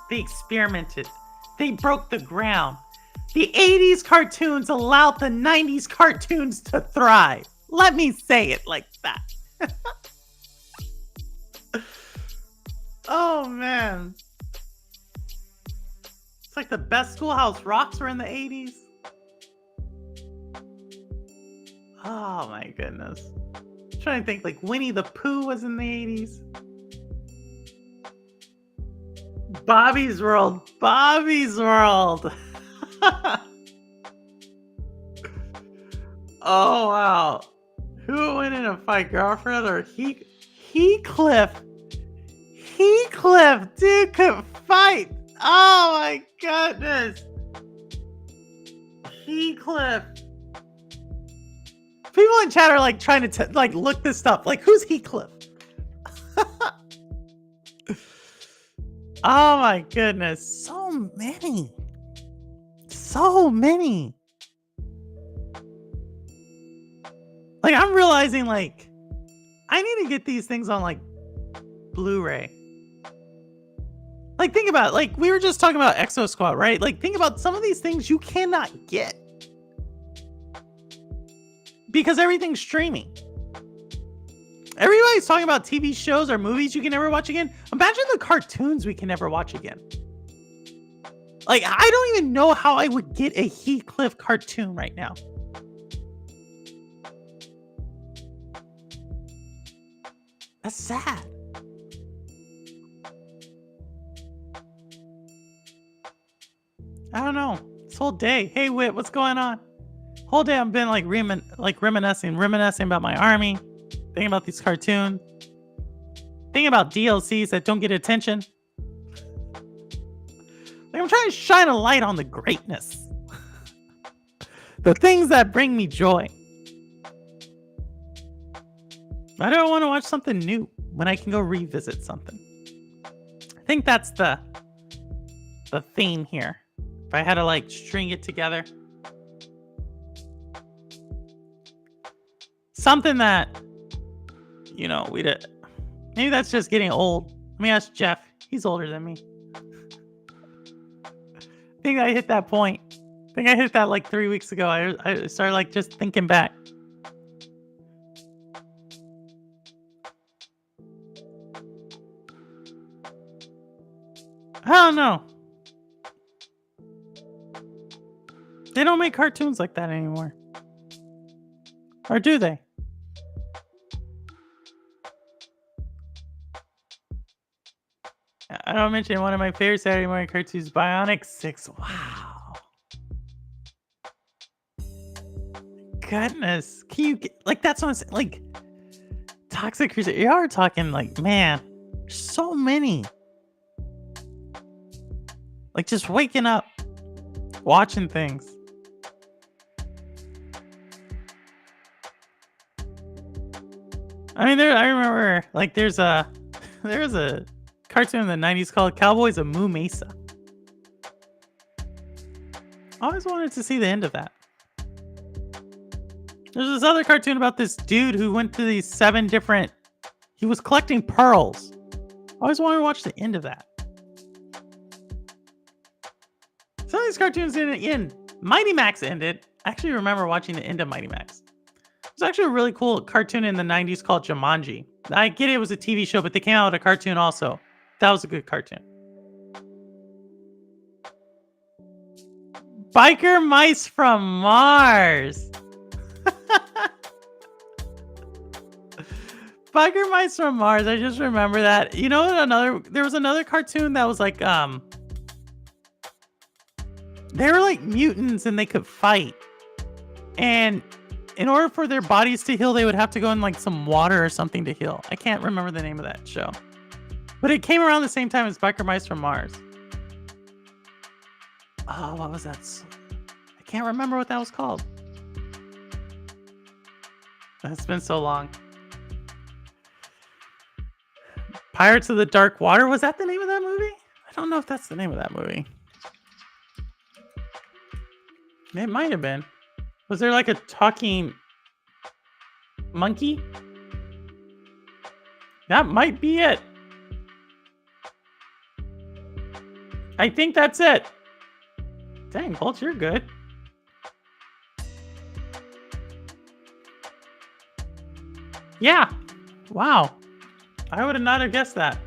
They experimented. They broke the ground. The 80s cartoons allowed the 90s cartoons to thrive. Let me say it like that. Oh, man. It's like the best Schoolhouse Rocks were in the 80s. Oh, my goodness. I'm trying to think, like Winnie the Pooh was in the 80s. Bobby's World. Bobby's World. Oh, wow. Who would win in a fight, Garfield or Heathcliff? Heathcliff, dude, could fight. Oh, my goodness. Heathcliff. People in chat are like trying to like look this up. Like, who's Heathcliff? Oh my goodness. So many. So many. Like, I'm realizing, like, I need to get these things on, like, Blu-ray. Like, think about it. Like, we were just talking about Exo Squad, right? Like, think about some of these things you cannot get. Because everything's streaming. Everybody's talking about TV shows or movies you can never watch again. Imagine the cartoons we can never watch again. Like, I don't even know how I would get a Heathcliff cartoon right now. That's sad. I don't know. This whole day. Hey, Wit, what's going on? Whole day I've been like reminiscing about my army, thinking about these cartoons, thinking about DLCs that don't get attention. Like, I'm trying to shine a light on the greatness, the things that bring me joy. I don't want to watch something new when I can go revisit something. I think that's the theme here. If I had to like string it together. Something that, you know, we did. Maybe that's just getting old. Let me ask Jeff. He's older than me. I think I hit that point. I think I hit that like 3 weeks ago. I started like just thinking back. I don't know. They don't make cartoons like that anymore. Or do they? I don't mention one of my favorite Saturday morning cartoons, Bionic 6. Wow. Goodness. Can you get, like, that's what I'm saying. Like, Toxic Crusader. You are talking like, man, so many. Like, just waking up, watching things. I mean, I remember, like, there was a cartoon in the 90s called Cowboys of Moo Mesa. I always wanted to see the end of that. There's this other cartoon about this dude who went to these 7 different... He was collecting pearls. I always wanted to watch the end of that. Some of these cartoons didn't end. Mighty Max ended. I actually remember watching the end of Mighty Max. There's actually a really cool cartoon in the 90s called Jumanji. I get it was a TV show, but they came out with a cartoon also. That was a good cartoon. Biker Mice from Mars. Biker Mice from Mars. I just remember that. You know, there was another cartoon that was like, they were like mutants and they could fight. And in order for their bodies to heal, they would have to go in like some water or something to heal. I can't remember the name of that show. But it came around the same time as Biker Mice from Mars. Oh, what was that? I can't remember what that was called. It's been so long. Pirates of the Dark Water. Was that the name of that movie? I don't know if that's the name of that movie. It might have been. Was there like a talking monkey? That might be it. I think that's it. Dang, Bolt, you're good. Yeah. Wow. I would have not have guessed that.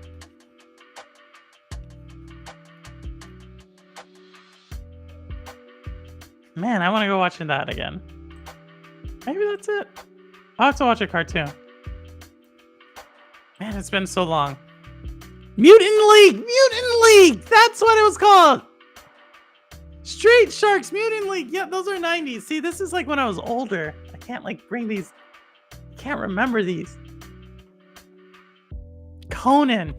Man, I want to go watching that again. Maybe that's it. I'll have to watch a cartoon. Man, it's been so long. Mutant League! Mutant League! That's what it was called! Street Sharks Mutant League! Yep, those are 90s. See, this is like when I was older. I can't like bring these... I can't remember these. Conan.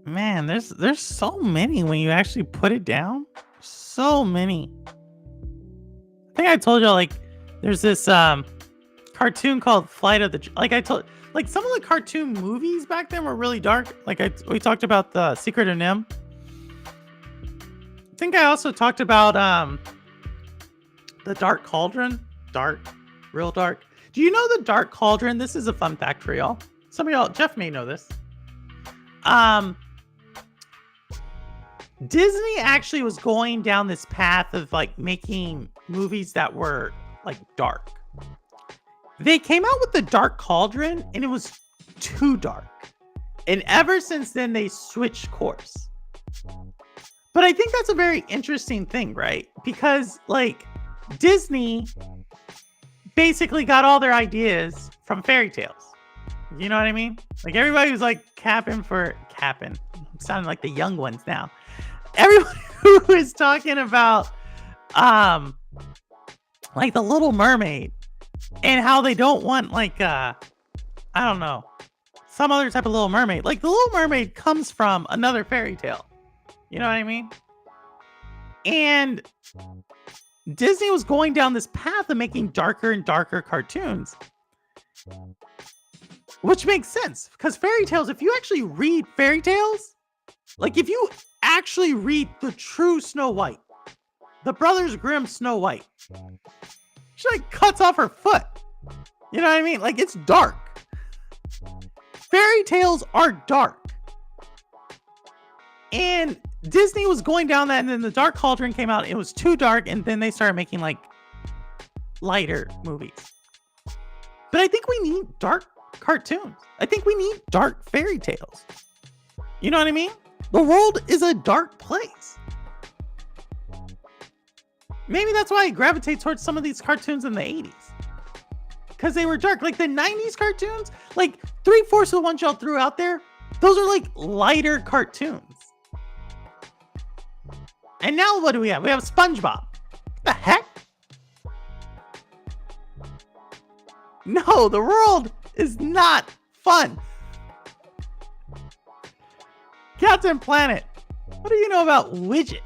Man, there's so many when you actually put it down. So many. I think I told y'all, like, there's this cartoon called Flight of the... Like I told... like some of the cartoon movies back then were really dark. Like we talked about the Secret of Nim. I think I also talked about the Dark Cauldron. Dark, real dark. Do you know the Dark Cauldron? This is a fun fact for y'all. Some of y'all, Jeff may know this. Disney actually was going down this path of like making movies that were like dark. They came out with the Dark Cauldron and it was too dark. And ever since then, they switched course. But I think that's a very interesting thing, right? Because like Disney basically got all their ideas from fairy tales. You know what I mean? Like everybody was like capping. I'm sounding like the young ones now. Everyone who is talking about like the Little Mermaid and how they don't want like I don't know, some other type of Little Mermaid. Like the Little Mermaid comes from another fairy tale. You know what I mean? And Disney was going down this path of making darker and darker cartoons. Which makes sense because fairy tales, if you actually read fairy tales, like if you actually read the true Snow White, the Brothers Grimm Snow White, she like cuts off her foot. You know what I mean? Like it's dark. Fairy tales are dark. And Disney was going down that, and then the Dark Cauldron came out. It was too dark, and then they started making like lighter movies. But I think we need dark cartoons. I think we need dark fairy tales. You know what I mean? The world is a dark place. Maybe that's why I gravitate towards some of these cartoons in the 80s. Because they were dark. Like the 90s cartoons, like 3/4 of the ones y'all threw out there, those are like lighter cartoons. And now what do we have? We have SpongeBob. What the heck? No, the world is not fun. Captain Planet. What do you know about Widget?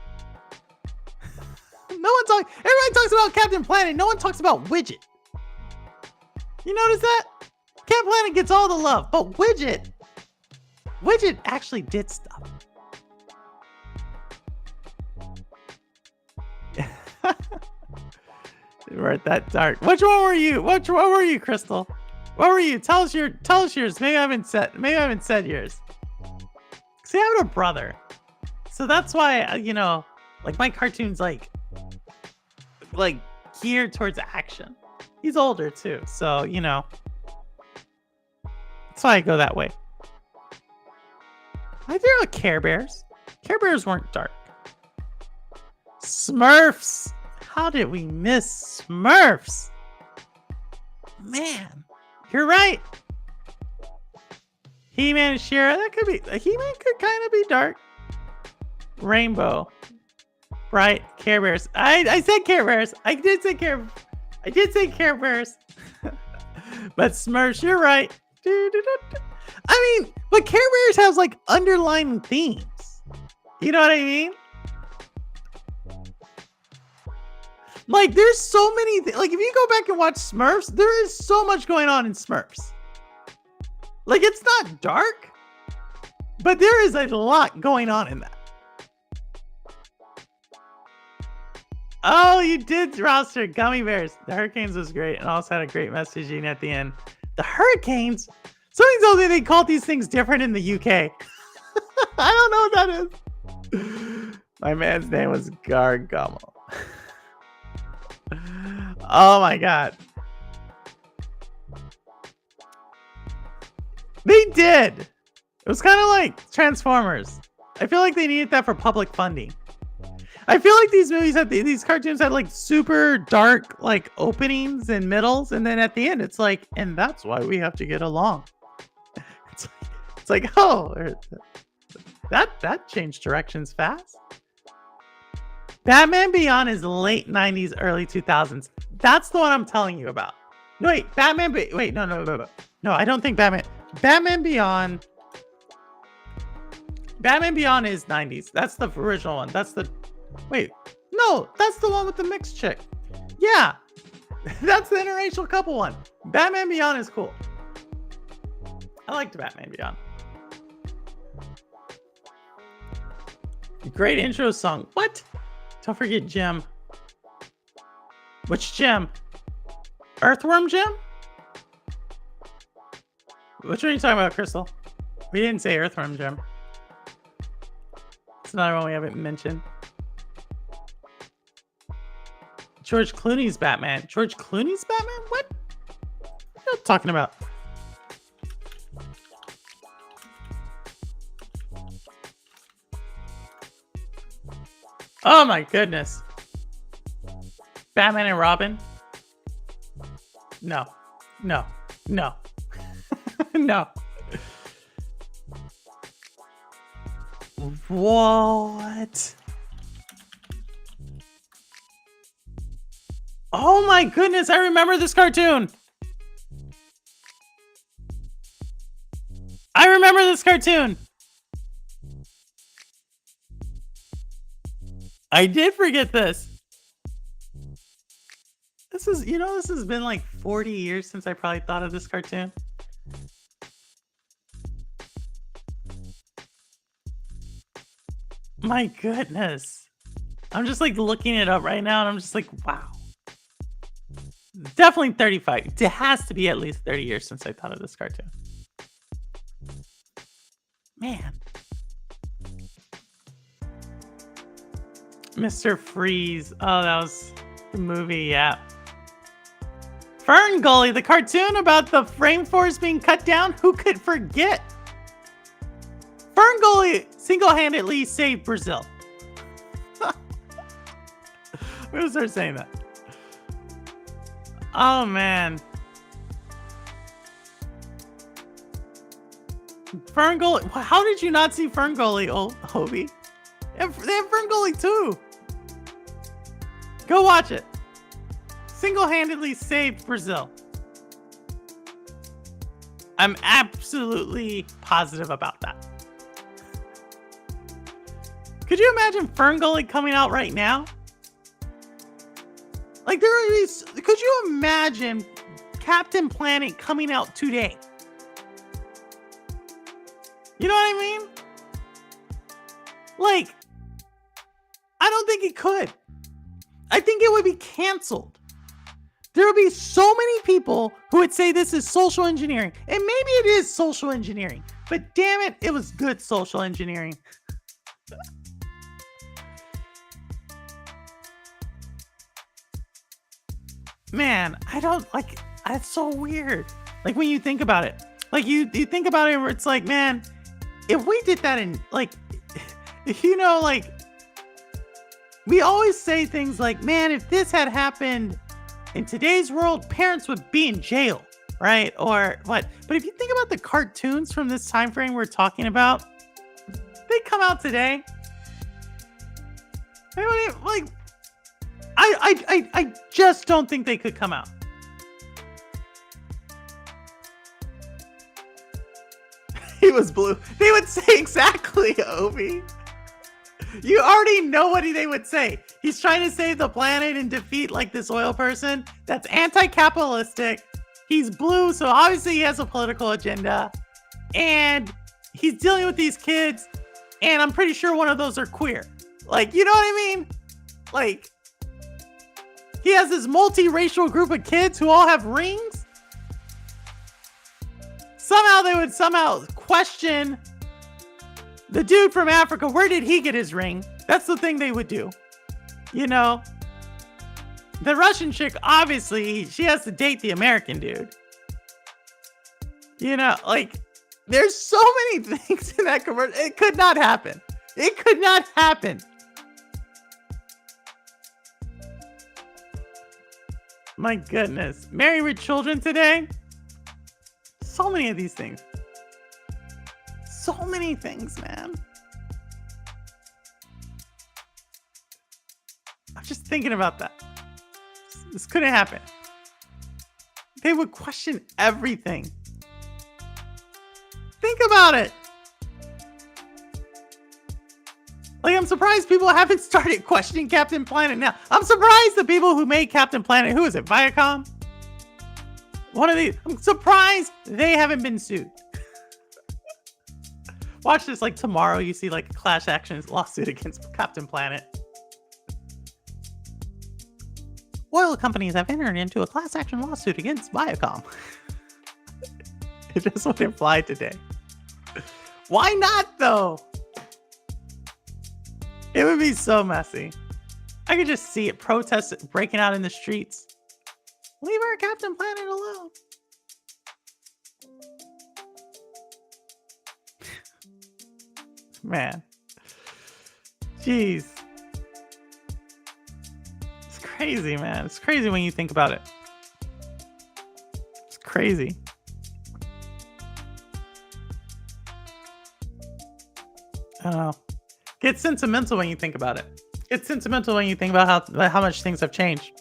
Everybody talks about Captain Planet. No one talks about Widget. You notice that? Captain Planet gets all the love, but Widget actually did stuff. You weren't that dark. Which one were you? What were you, Crystal? What were you? Tell us yours. Maybe I haven't said yours. See, I have a brother. So that's why, you know, like my cartoon's like geared towards action. He's older too. So, you know, that's why I go that way. I threw out Care Bears. Care Bears weren't dark. Smurfs. How did we miss Smurfs? Man, you're right. He-Man and She-Ra, that could be, He-Man could kind of be dark. Rainbow. Right, Care Bears. I said Care Bears. I did say Care Bears. But Smurfs, you're right. I mean, but Care Bears has like underlying themes. You know what I mean? Like, there's so many like, if you go back and watch Smurfs, there is so much going on in Smurfs. Like, it's not dark, but there is a lot going on in that. Oh, you did roster Gummy Bears. The Hurricanes was great and also had a great messaging at the end. The Hurricanes? Somebody told me they called these things different in the UK. I don't know what that is. My man's name was Gargamel. Oh my god. They did. It was kind of like Transformers. I feel like they needed that for public funding. I feel like these movies these cartoons had like super dark like openings and middles, and then at the end it's like, and that's why we have to get along. It's like, oh, that changed directions fast. Batman Beyond is late 90s, early 2000s. That's the one I'm telling you about. No, wait, no. No, I don't think Batman Beyond is 90s. That's the original one. That's the one with the mixed chick. Yeah. That's the interracial couple one. Batman Beyond is cool. I liked Batman Beyond. Great intro song. What? Don't forget Gem. Which Gem? Earthworm Gem? Which one are you talking about, Crystal? We didn't say Earthworm Gem. It's another one we haven't mentioned. George Clooney's Batman. George Clooney's Batman? What? What are you talking about? Oh my goodness. Batman and Robin? No. No. No. No. What? Oh my goodness, I remember this cartoon. I remember this cartoon. I did forget this. This is, you know, this has been like 40 years since I probably thought of this cartoon. My goodness. I'm just like looking it up right now and I'm just like, wow. Definitely 35. It has to be at least 30 years since I thought of this cartoon. Man. Mr. Freeze. Oh, that was the movie, yeah. Fern Gully, the cartoon about the frame force being cut down. Who could forget? Fern Gully single-handedly saved Brazil. We're gonna start saying that. Oh, man. Fern Gully. How did you not see Fern Gully, Hobie? They have Fern Gully too. Go watch it. Single-handedly saved Brazil. I'm absolutely positive about that. Could you imagine Fern Gully coming out right now? Like could you imagine Captain Planet coming out today? You know what I mean? Like, I don't think it could. I think it would be canceled. There would be so many people who would say this is social engineering. And maybe it is social engineering. But damn it, it was good social engineering. Man, I don't like, that's so weird. Like when you think about it, like you think about it where it's like, man, if we did that in like, you know, like we always say things like, man, if this had happened in today's world, parents would be in jail, right? Or what? But if you think about the cartoons from this time frame we're talking about, they come out today. Like, I just don't think they could come out. He was blue. They would say exactly, Obi. You already know what they would say. He's trying to save the planet and defeat like this oil person that's anti-capitalistic. He's blue, so obviously he has a political agenda. And he's dealing with these kids, and I'm pretty sure one of those are queer. Like, you know what I mean? Like, he has this multiracial group of kids who all have rings. Somehow they would question the dude from Africa. Where did he get his ring? That's the thing they would do. You know? The Russian chick, obviously, she has to date the American dude. You know, like, there's so many things in that commercial. It could not happen. It could not happen. My goodness. Married with Children today? So many of these things. So many things, man. I'm just thinking about that. This couldn't happen. They would question everything. Think about it. Like, I'm surprised people haven't started questioning Captain Planet now. I'm surprised the people who made Captain Planet, who is it, Viacom? One of these. I'm surprised they haven't been sued. Watch this, like tomorrow you see like a class action lawsuit against Captain Planet. Oil companies have entered into a class action lawsuit against Viacom. It just wouldn't fly today. Why not though? It would be so messy. I could just see it, protests breaking out in the streets. Leave our Captain Planet alone. Man. Jeez. It's crazy, man. It's crazy when you think about it. It's crazy. I don't know. Get sentimental when you think about it. It's sentimental when you think about how much things have changed.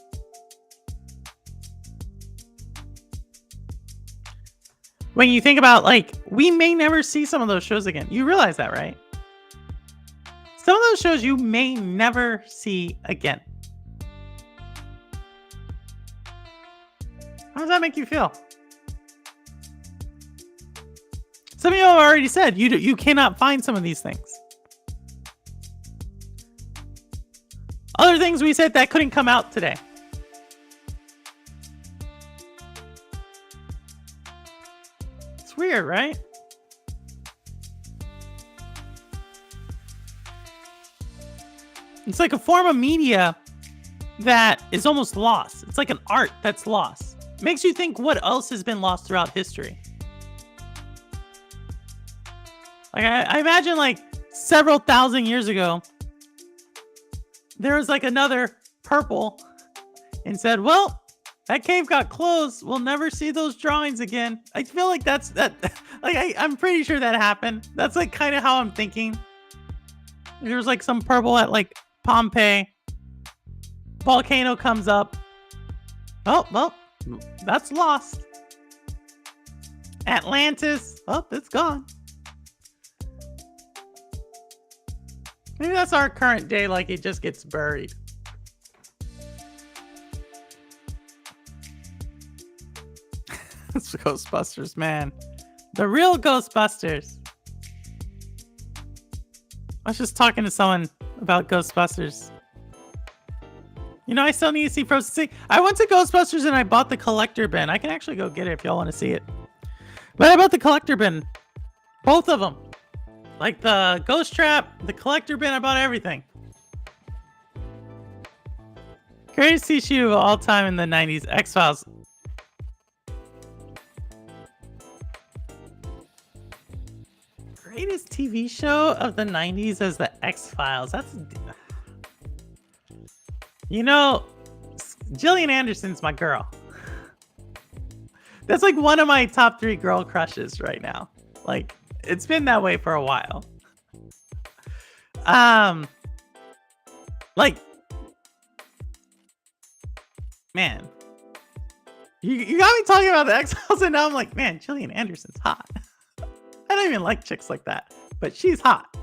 When you think about, like, we may never see some of those shows again. You realize that, right? Some of those shows you may never see again. How does that make you feel? Some of you have already said you cannot find some of these things. Other things we said that couldn't come out today. It's weird, right? It's like a form of media that is almost lost. It's like an art that's lost. It makes you think what else has been lost throughout history. Like I imagine like several thousand years ago, there was like another purple and said, well, that cave got closed. We'll never see those drawings again. I feel like that's like I'm pretty sure that happened. That's like kind of how I'm thinking. There's like some purple at like Pompeii. Volcano comes up. Oh, well, that's lost. Atlantis. Oh, it's gone. Maybe that's our current day, like it just gets buried. It's Ghostbusters, man. The real Ghostbusters. I was just talking to someone about Ghostbusters. You know, I still need to see Frozen 6. I went to Ghostbusters and I bought the collector bin. I can actually go get it if y'all want to see it. But I bought the collector bin. Both of them. Like the Ghost Trap, the collector bin, I bought everything. Greatest TV show of all time in the 90s, X-Files. Greatest TV show of the 90s is the X-Files. That's... You know, Gillian Anderson's my girl. That's like one of my top 3 girl crushes right now. Like... It's been that way for a while. Like, man, you got me talking about the X-Files, and now I'm like, man, Gillian Anderson's hot. I don't even like chicks like that, but she's hot.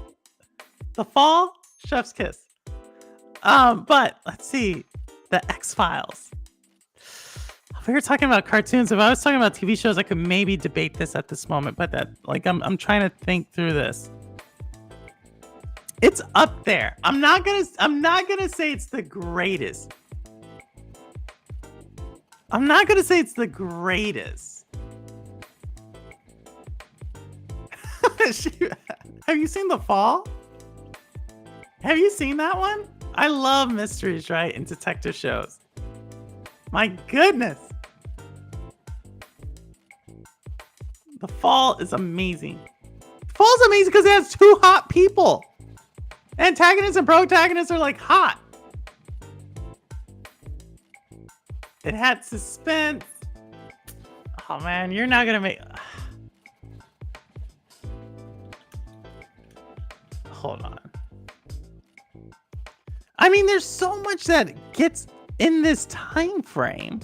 The Fall, chef's kiss. But let's see, the X-Files. We were talking about cartoons. If I was talking about TV shows, I could maybe debate this at this moment, but that, like, I'm trying to think through this. It's up there. I'm not gonna say it's the greatest. I'm not gonna say it's the greatest. Have you seen The Fall? Have you seen that one? I love mysteries, right? And detective shows. My goodness. The Fall is amazing. The Fall is amazing because it has 2 hot people. Antagonists and protagonists are like hot. It had suspense. Oh man, you're not gonna make... Hold on. I mean, there's so much that gets in this time frame.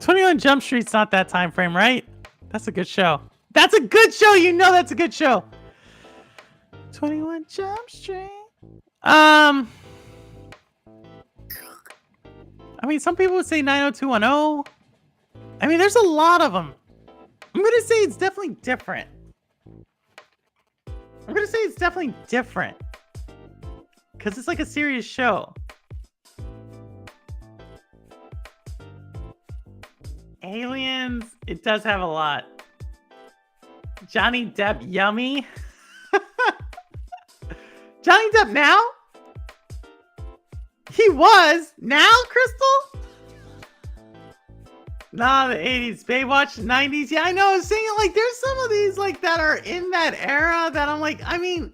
21 Jump Street's not that time frame, right? That's a good show. That's a good show. You know that's a good show. 21 Jump Street. I mean, some people would say 90210. I mean, there's a lot of them. I'm gonna say it's definitely different. Because it's like a serious show. Aliens, it does have a lot. Johnny Depp, yummy. Johnny Depp now? He was. Now, Crystal? Nah, the 80s. Baywatch, 90s. Yeah, I know. I was saying, like, there's some of these, like, that are in that era that I'm like, I mean,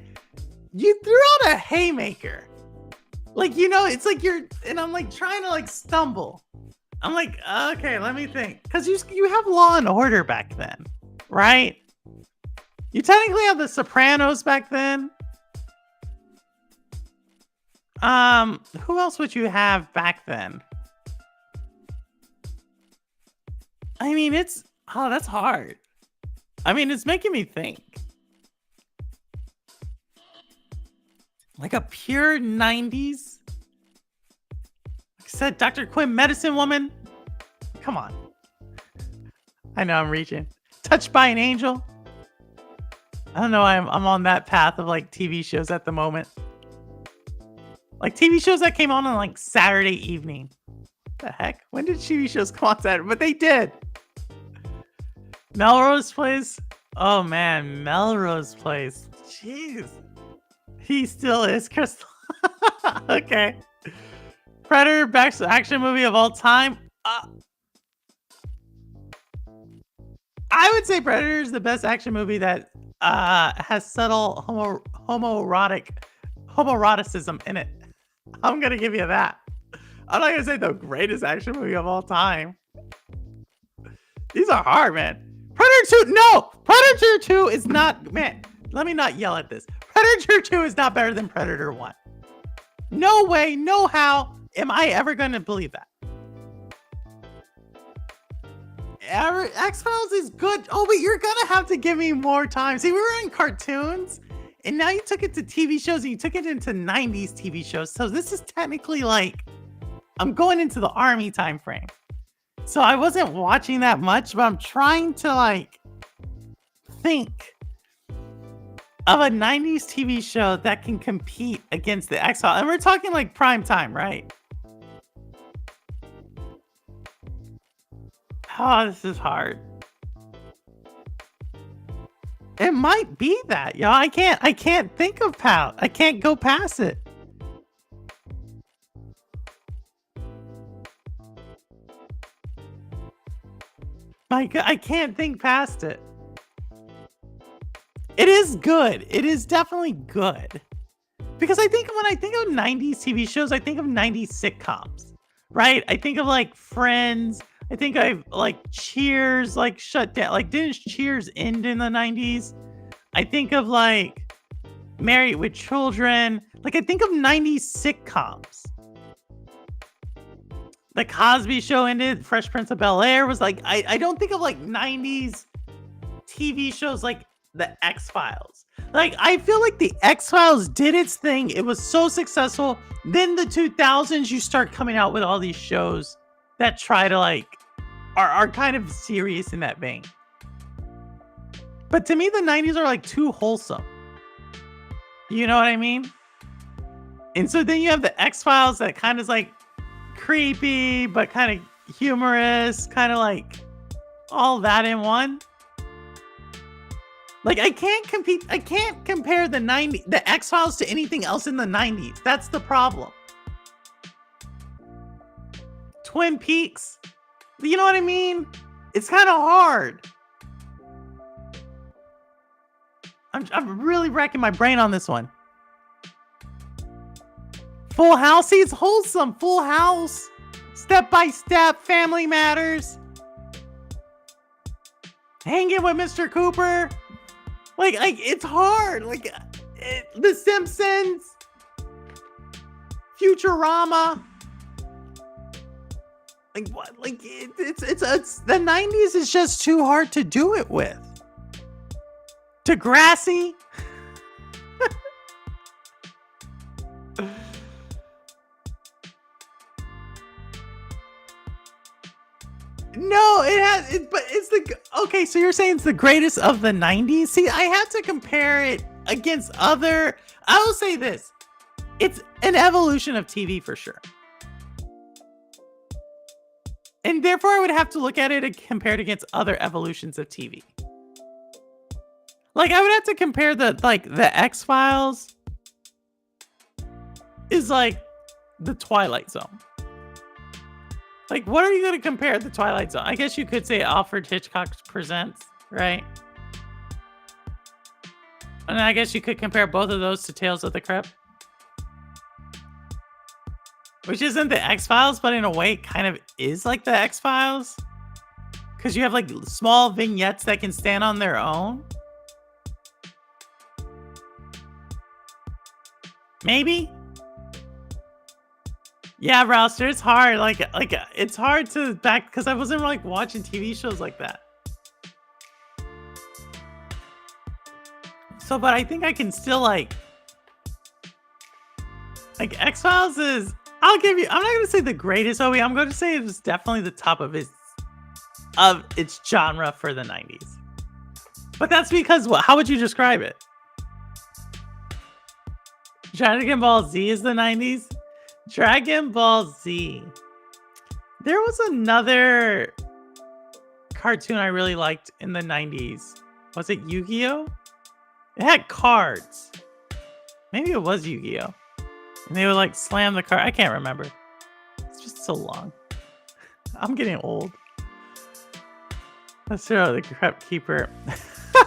you threw out a haymaker. Like, you know, it's like and I'm like trying to, like, stumble. I'm like, okay, let me think. Because you have Law and Order back then, right? You technically have The Sopranos back then. Who else would you have back then? I mean, that's hard. I mean, it's making me think. Like a pure 90s? Like I said, Dr. Quinn, Medicine Woman. Come on. I know I'm reaching. Touched by an Angel. I don't know. I'm on that path of like TV shows at the moment. Like TV shows that came on like Saturday evening. What the heck? When did TV shows come on Saturday? But they did. Melrose Place. Oh man, Melrose Place. Jeez. He still is, Crystal. Okay. Predator, best action movie of all time. I would say Predator is the best action movie that has subtle homoeroticism in it. I'm gonna give you that. I'm not gonna say the greatest action movie of all time. These are hard, man. Predator 2, no! Predator 2 is not, man, let me not yell at this. Predator 2 is not better than Predator 1. No way, no how am I ever gonna believe that. X-Files is good. Oh, but you're gonna have to give me more time. See, we were in cartoons, and now you took it to TV shows, and you took it into 90s TV shows. So this is technically like, I'm going into the army time frame. So I wasn't watching that much, but I'm trying to like think of a 90s TV show that can compete against the X-Files. And we're talking like prime time, right? Oh, this is hard. It might be that, yo. I can't think of how. I can't go past it. My God, I can't think past it. It is good. It is definitely good. Because I think when I think of 90s TV shows, I think of 90s sitcoms, right? I think of like Friends. I think I've like Cheers, like shut down. Like, didn't Cheers end in the 90s? I think of like Married with Children. Like, I think of 90s sitcoms. The Cosby Show ended. Fresh Prince of Bel-Air was like, I don't think of like 90s TV shows like the X-Files. Like, I feel like the X-Files did its thing. It was so successful. Then the 2000s, you start coming out with all these shows that try to like, are kind of serious in that vein. But to me, the 90s are like too wholesome. You know what I mean? And so then you have the X-Files that kind of is like creepy, but kind of humorous, kind of like all that in one. Like, I can't compare the X-Files to anything else in the 90s. That's the problem. Twin Peaks. You know what I mean? It's kind of hard. I'm really racking my brain on this one. Full House. See, it's wholesome. Full House. Step by Step. Family Matters. Hanging with Mr. Cooper. Like it's hard. Like The Simpsons. Futurama. Like what? Like it's the 90s is just too hard to do it with. Degrassi. No, it has. But it's the okay. So you're saying it's the greatest of the '90s? See, I had to compare it against other. I will say this: it's an evolution of TV for sure, and therefore I would have to look at it and compare it against other evolutions of TV. Like I would have to compare the X-Files is like the Twilight Zone. Like, what are you going to compare the Twilight Zone? I guess you could say Alfred Hitchcock Presents, right? And I guess you could compare both of those to Tales of the Crypt. Which isn't the X-Files, but in a way it kind of is like the X-Files. Because you have like small vignettes that can stand on their own. Maybe? Yeah, Rouster, it's hard. Like it's hard to back because I wasn't like watching TV shows like that. So, but I think I can still like X-Files is. I'll give you. I'm not gonna say the greatest OV. I'm going to say it's definitely the top of its genre for the '90s. But that's because what? How would you describe it? Dragon Ball Z is the '90s. Dragon Ball Z. There was another cartoon I really liked in the 90s. Was it Yu-Gi-Oh? It had cards. Maybe it was Yu-Gi-Oh. And they would like slam the card. I can't remember. It's just so long. I'm getting old. Let's throw the Crypt Keeper.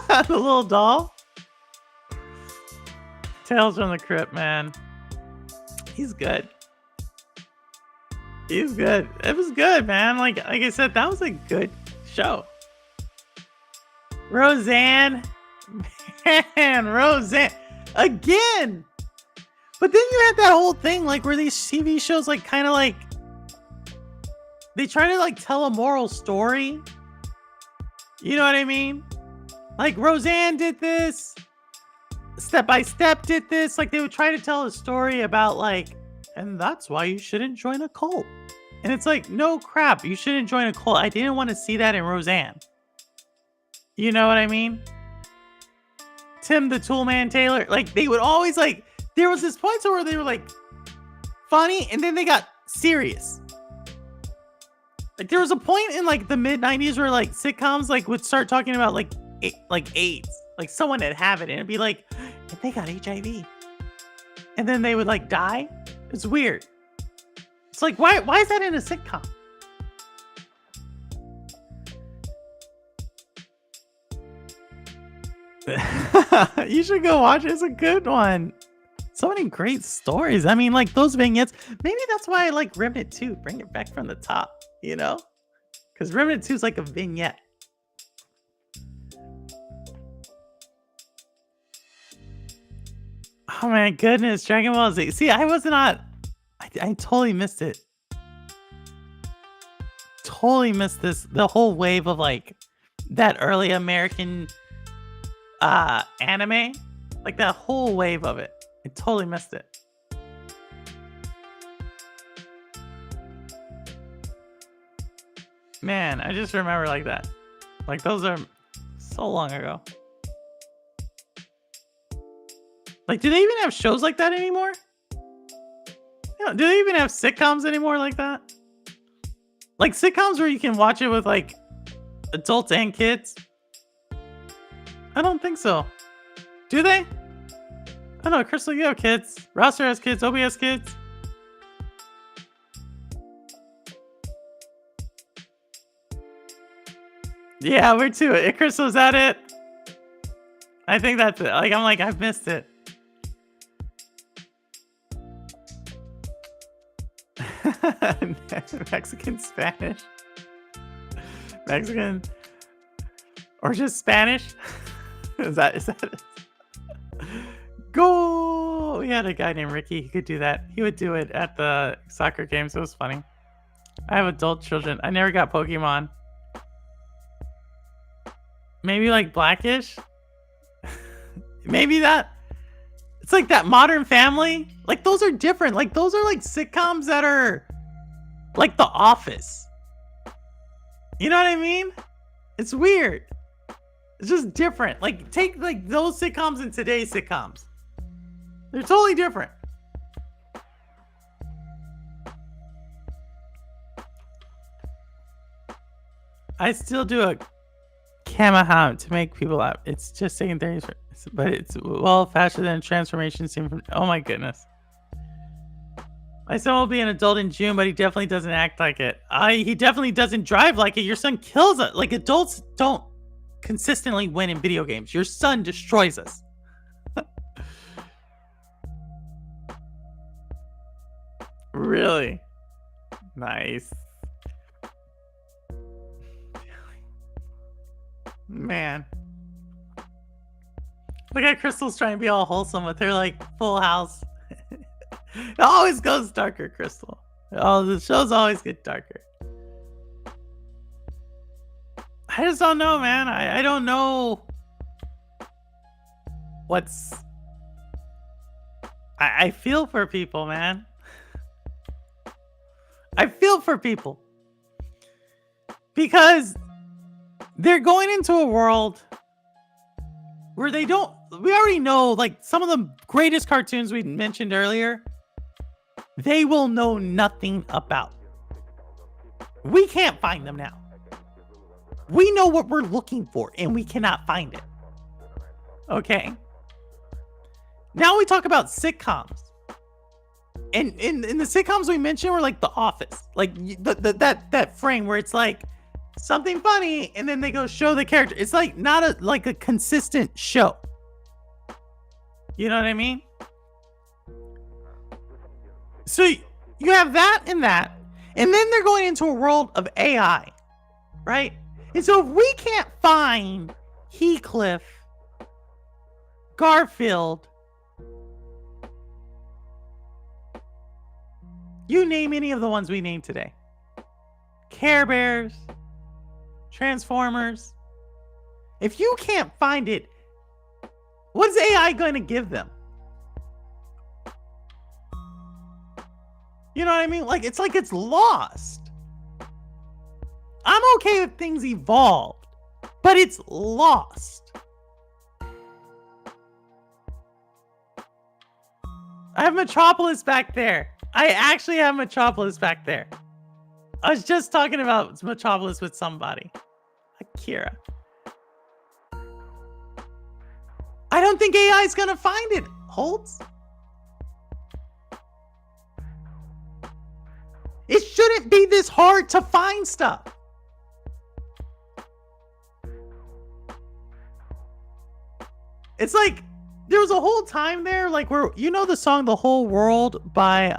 The little doll. Tales from the Crypt, man. He's good. He's good. It was good, man. Like I said, that was a good show. Roseanne. Man, Roseanne. Again. But then you had that whole thing, like, where these TV shows, like, kind of like, they try to, like, tell a moral story. You know what I mean? Like, Roseanne did this. Step by Step did this. Like, they would try to tell a story about, like, and that's why you shouldn't join a cult. And it's like, no crap, you shouldn't join a cult. I didn't want to see that in Roseanne. You know what I mean? Tim the Toolman Taylor. Like, they would always, like, there was this point where they were, like, funny, and then they got serious. Like, there was a point in, like, the mid-90s where, like, sitcoms, like, would start talking about, like AIDS. Like, someone would have it, and it'd be like, they got HIV. And then they would, like, die. It's weird. It's like, why is that in a sitcom? You should go watch it. It's a good one. So many great stories. I mean, like, those vignettes. Maybe that's why I like Remnant 2. Bring it back from the top, you know? Because Remnant 2 is like a vignette. Oh my goodness, Dragon Ball Z. See, I was not. I totally missed it. Totally missed the whole wave of like that early American anime. Like that whole wave of it. I totally missed it. Man, I just remember like that. Like those are so long ago. Like, do they even have shows like that anymore? Yeah, do they even have sitcoms anymore like that? Like sitcoms where you can watch it with like adults and kids? I don't think so. Do they? I don't know, Crystal, you have kids. Roster has kids. Obi has kids. Yeah, we're too. Crystal, is that it? I think that's it. Like, I'm like, I've missed it. Mexican, Spanish. Mexican. Or just Spanish. Is that it? Go! We had a guy named Ricky. He could do that. He would do it at the soccer games. It was funny. I have adult children. I never got Pokemon. Maybe like Blackish? Maybe that. It's like that Modern Family. Like those are different. Like those are like sitcoms that are like The Office. You know what I mean? It's weird. It's just different. Like, take like those sitcoms and today's sitcoms. They're totally different. I still do a Kamaham to make people laugh. It's just saying things, but it's well faster than a transformation scene from. Oh my goodness. My son will be an adult in June, but he definitely doesn't act like it. He definitely doesn't drive like it. Your son kills us. Like, adults don't consistently win in video games. Your son destroys us. Really? Nice. Man. Look at Crystal's trying to be all wholesome with her, like, Full House. It always goes darker, Crystal. Oh, the shows always get darker. I just don't know, man. I don't know what's... I feel for people, man. I feel for people. Because they're going into a world where they don't... We already know, like, some of the greatest cartoons we mentioned earlier, they will know nothing about. We can't find them now. We know what we're looking for, and we cannot find it. Okay? Now we talk about sitcoms. And in the sitcoms we mentioned were like The Office. Like, that frame where it's like something funny, and then they go show the character. It's like not a consistent show. You know what I mean? So you have that and that, and then they're going into a world of AI, right? And so if we can't find Heathcliff, Garfield, you name any of the ones we named today, Care Bears, Transformers, if you can't find it, what's AI going to give them? You know what I mean? Like, it's lost. I'm okay if things evolved, but it's lost. I have Metropolis back there. I actually have Metropolis back there. I was just talking about Metropolis with somebody. Akira. I don't think AI is going to find it, Holtz. It shouldn't be this hard to find stuff. It's like there was a whole time there, like, where, you know, the song "The Whole World" by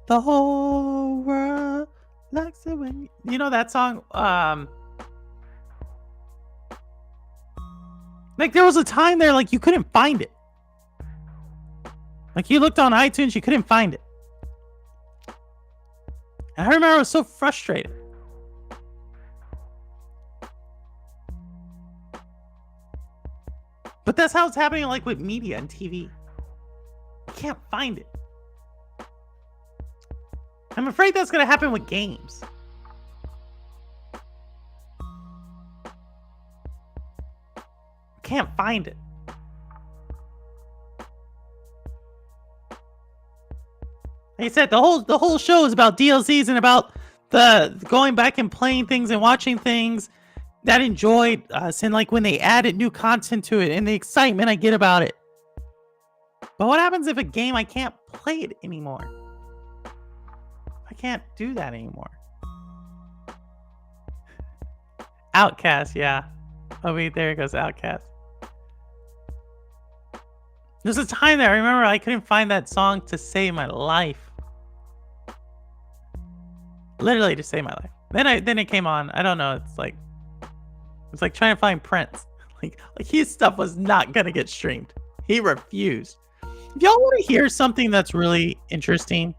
The Whole World Likes It When you know that song. Like, there was a time there, like, you couldn't find it. Like, you looked on iTunes, you couldn't find it. And I remember I was so frustrated. But that's how it's happening, like, with media and TV. You can't find it. I'm afraid that's going to happen with games. Can't find it. Like I said, the whole show is about DLCs and about the going back and playing things and watching things that enjoyed us, and like when they added new content to it and the excitement I get about it. But what happens if a game I can't play it anymore? I can't do that anymore. Outcast, yeah. Oh wait, there it goes, Outcast. There's a time there I remember I couldn't find that song to save my life. Literally to save my life. Then it came on. I don't know. It's like trying to find Prince. Like his stuff was not gonna get streamed. He refused. If y'all want to hear something that's really interesting,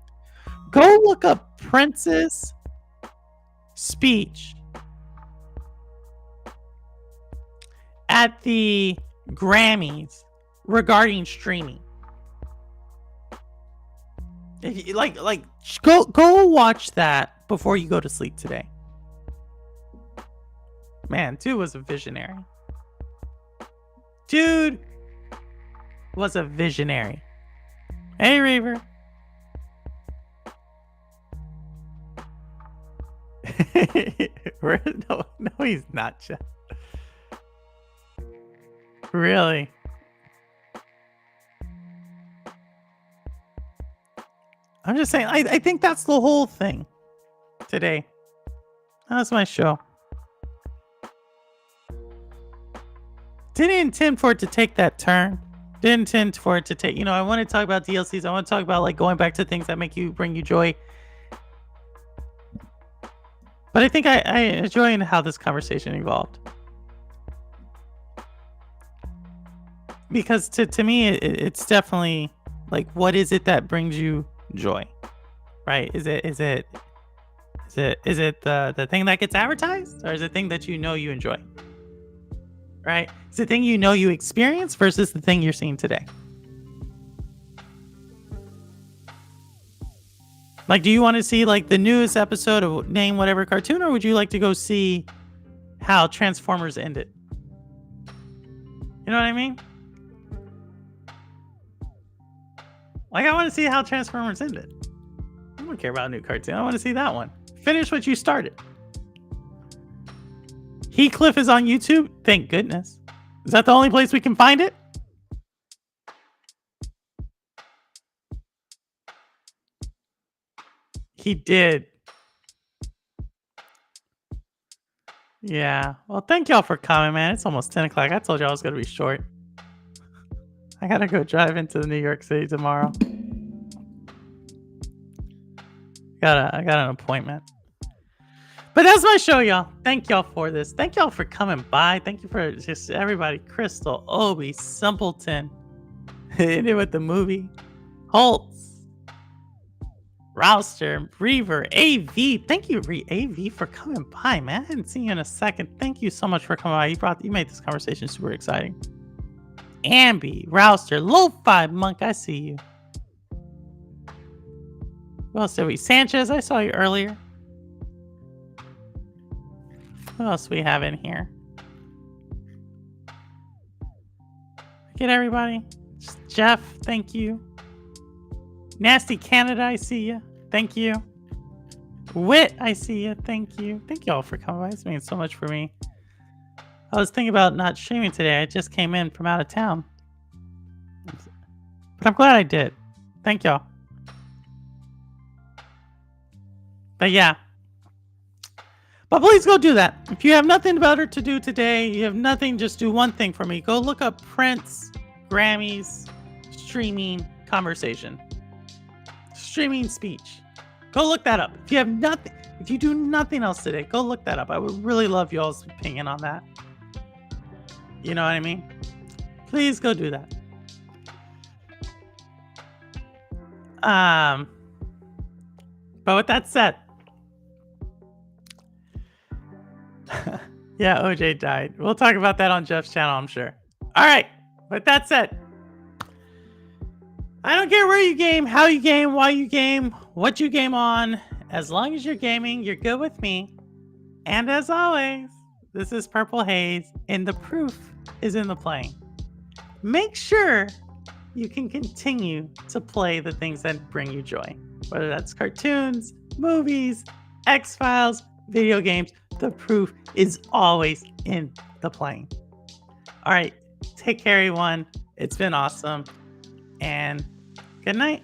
go look up Prince's speech at the Grammys regarding streaming. If you, like go watch that before you go to sleep today. Man, dude was a visionary. Dude was a visionary. Hey, Reaver. no, he's not, Jeff. Really? I'm just saying, I think that's the whole thing today. That's my show. Didn't intend for it to take that turn. Didn't intend for it to take, I want to talk about DLCs. I want to talk about like going back to things that bring you joy. But I think I enjoy how this conversation evolved. Because to me, it's definitely like, what is it that brings you joy? Right? Is it the thing that gets advertised, or is it the thing that you enjoy? Right? It's the thing you experience versus the thing you're seeing today. Like, do you want to see like the newest episode of name whatever cartoon, or would you like to go see how Transformers ended? You know what I mean? Like, I want to see how Transformers ended. I don't care about a new cartoon. I want to see that one. Finish what you started. Heathcliff is on YouTube? Thank goodness. Is that the only place we can find it? He did. Yeah. Well, thank y'all for coming, man. It's almost 10 o'clock. I told y'all I was going to be short. I gotta go drive into New York City tomorrow. I got an appointment. But that's my show, y'all. Thank y'all for this. Thank y'all for coming by. Thank you for just everybody. Crystal, Obi, Simpleton. Hit it with the movie. Holtz. Rouster, Reaver, AV. Thank you, AV, for coming by, man. I hadn't seen you in a second. Thank you so much for coming by. You made this conversation super exciting. Ambi, Rouster, Lo-Fi Monk, I see you. Who else did we? Sanchez, I saw you earlier. What else we have in here? Get everybody. Jeff, thank you. Nasty Canada, I see you. Thank you. Wit, I see you. Thank you. Thank you all for coming by. This means so much for me. I was thinking about not streaming today. I just came in from out of town. But I'm glad I did. Thank y'all. But yeah. But please go do that. If you have nothing better to do today, you have nothing, just do one thing for me. Go look up Prince Grammys streaming conversation. Streaming speech. Go look that up. If you have nothing, if you do nothing else today, go look that up. I would really love y'all's opinion on that. You know what I mean? Please go do that. But with that said, yeah, OJ died. We'll talk about that on Jeff's channel, I'm sure. All right. With that said, I don't care where you game, how you game, why you game, what you game on. As long as you're gaming, you're good with me. And as always, this is Purple Haze, and the proof is in the playing. Make sure you can continue to play the things that bring you joy. Whether that's cartoons, movies, X-Files, video games, the proof is always in the playing. All right, take care, everyone. It's been awesome. And good night.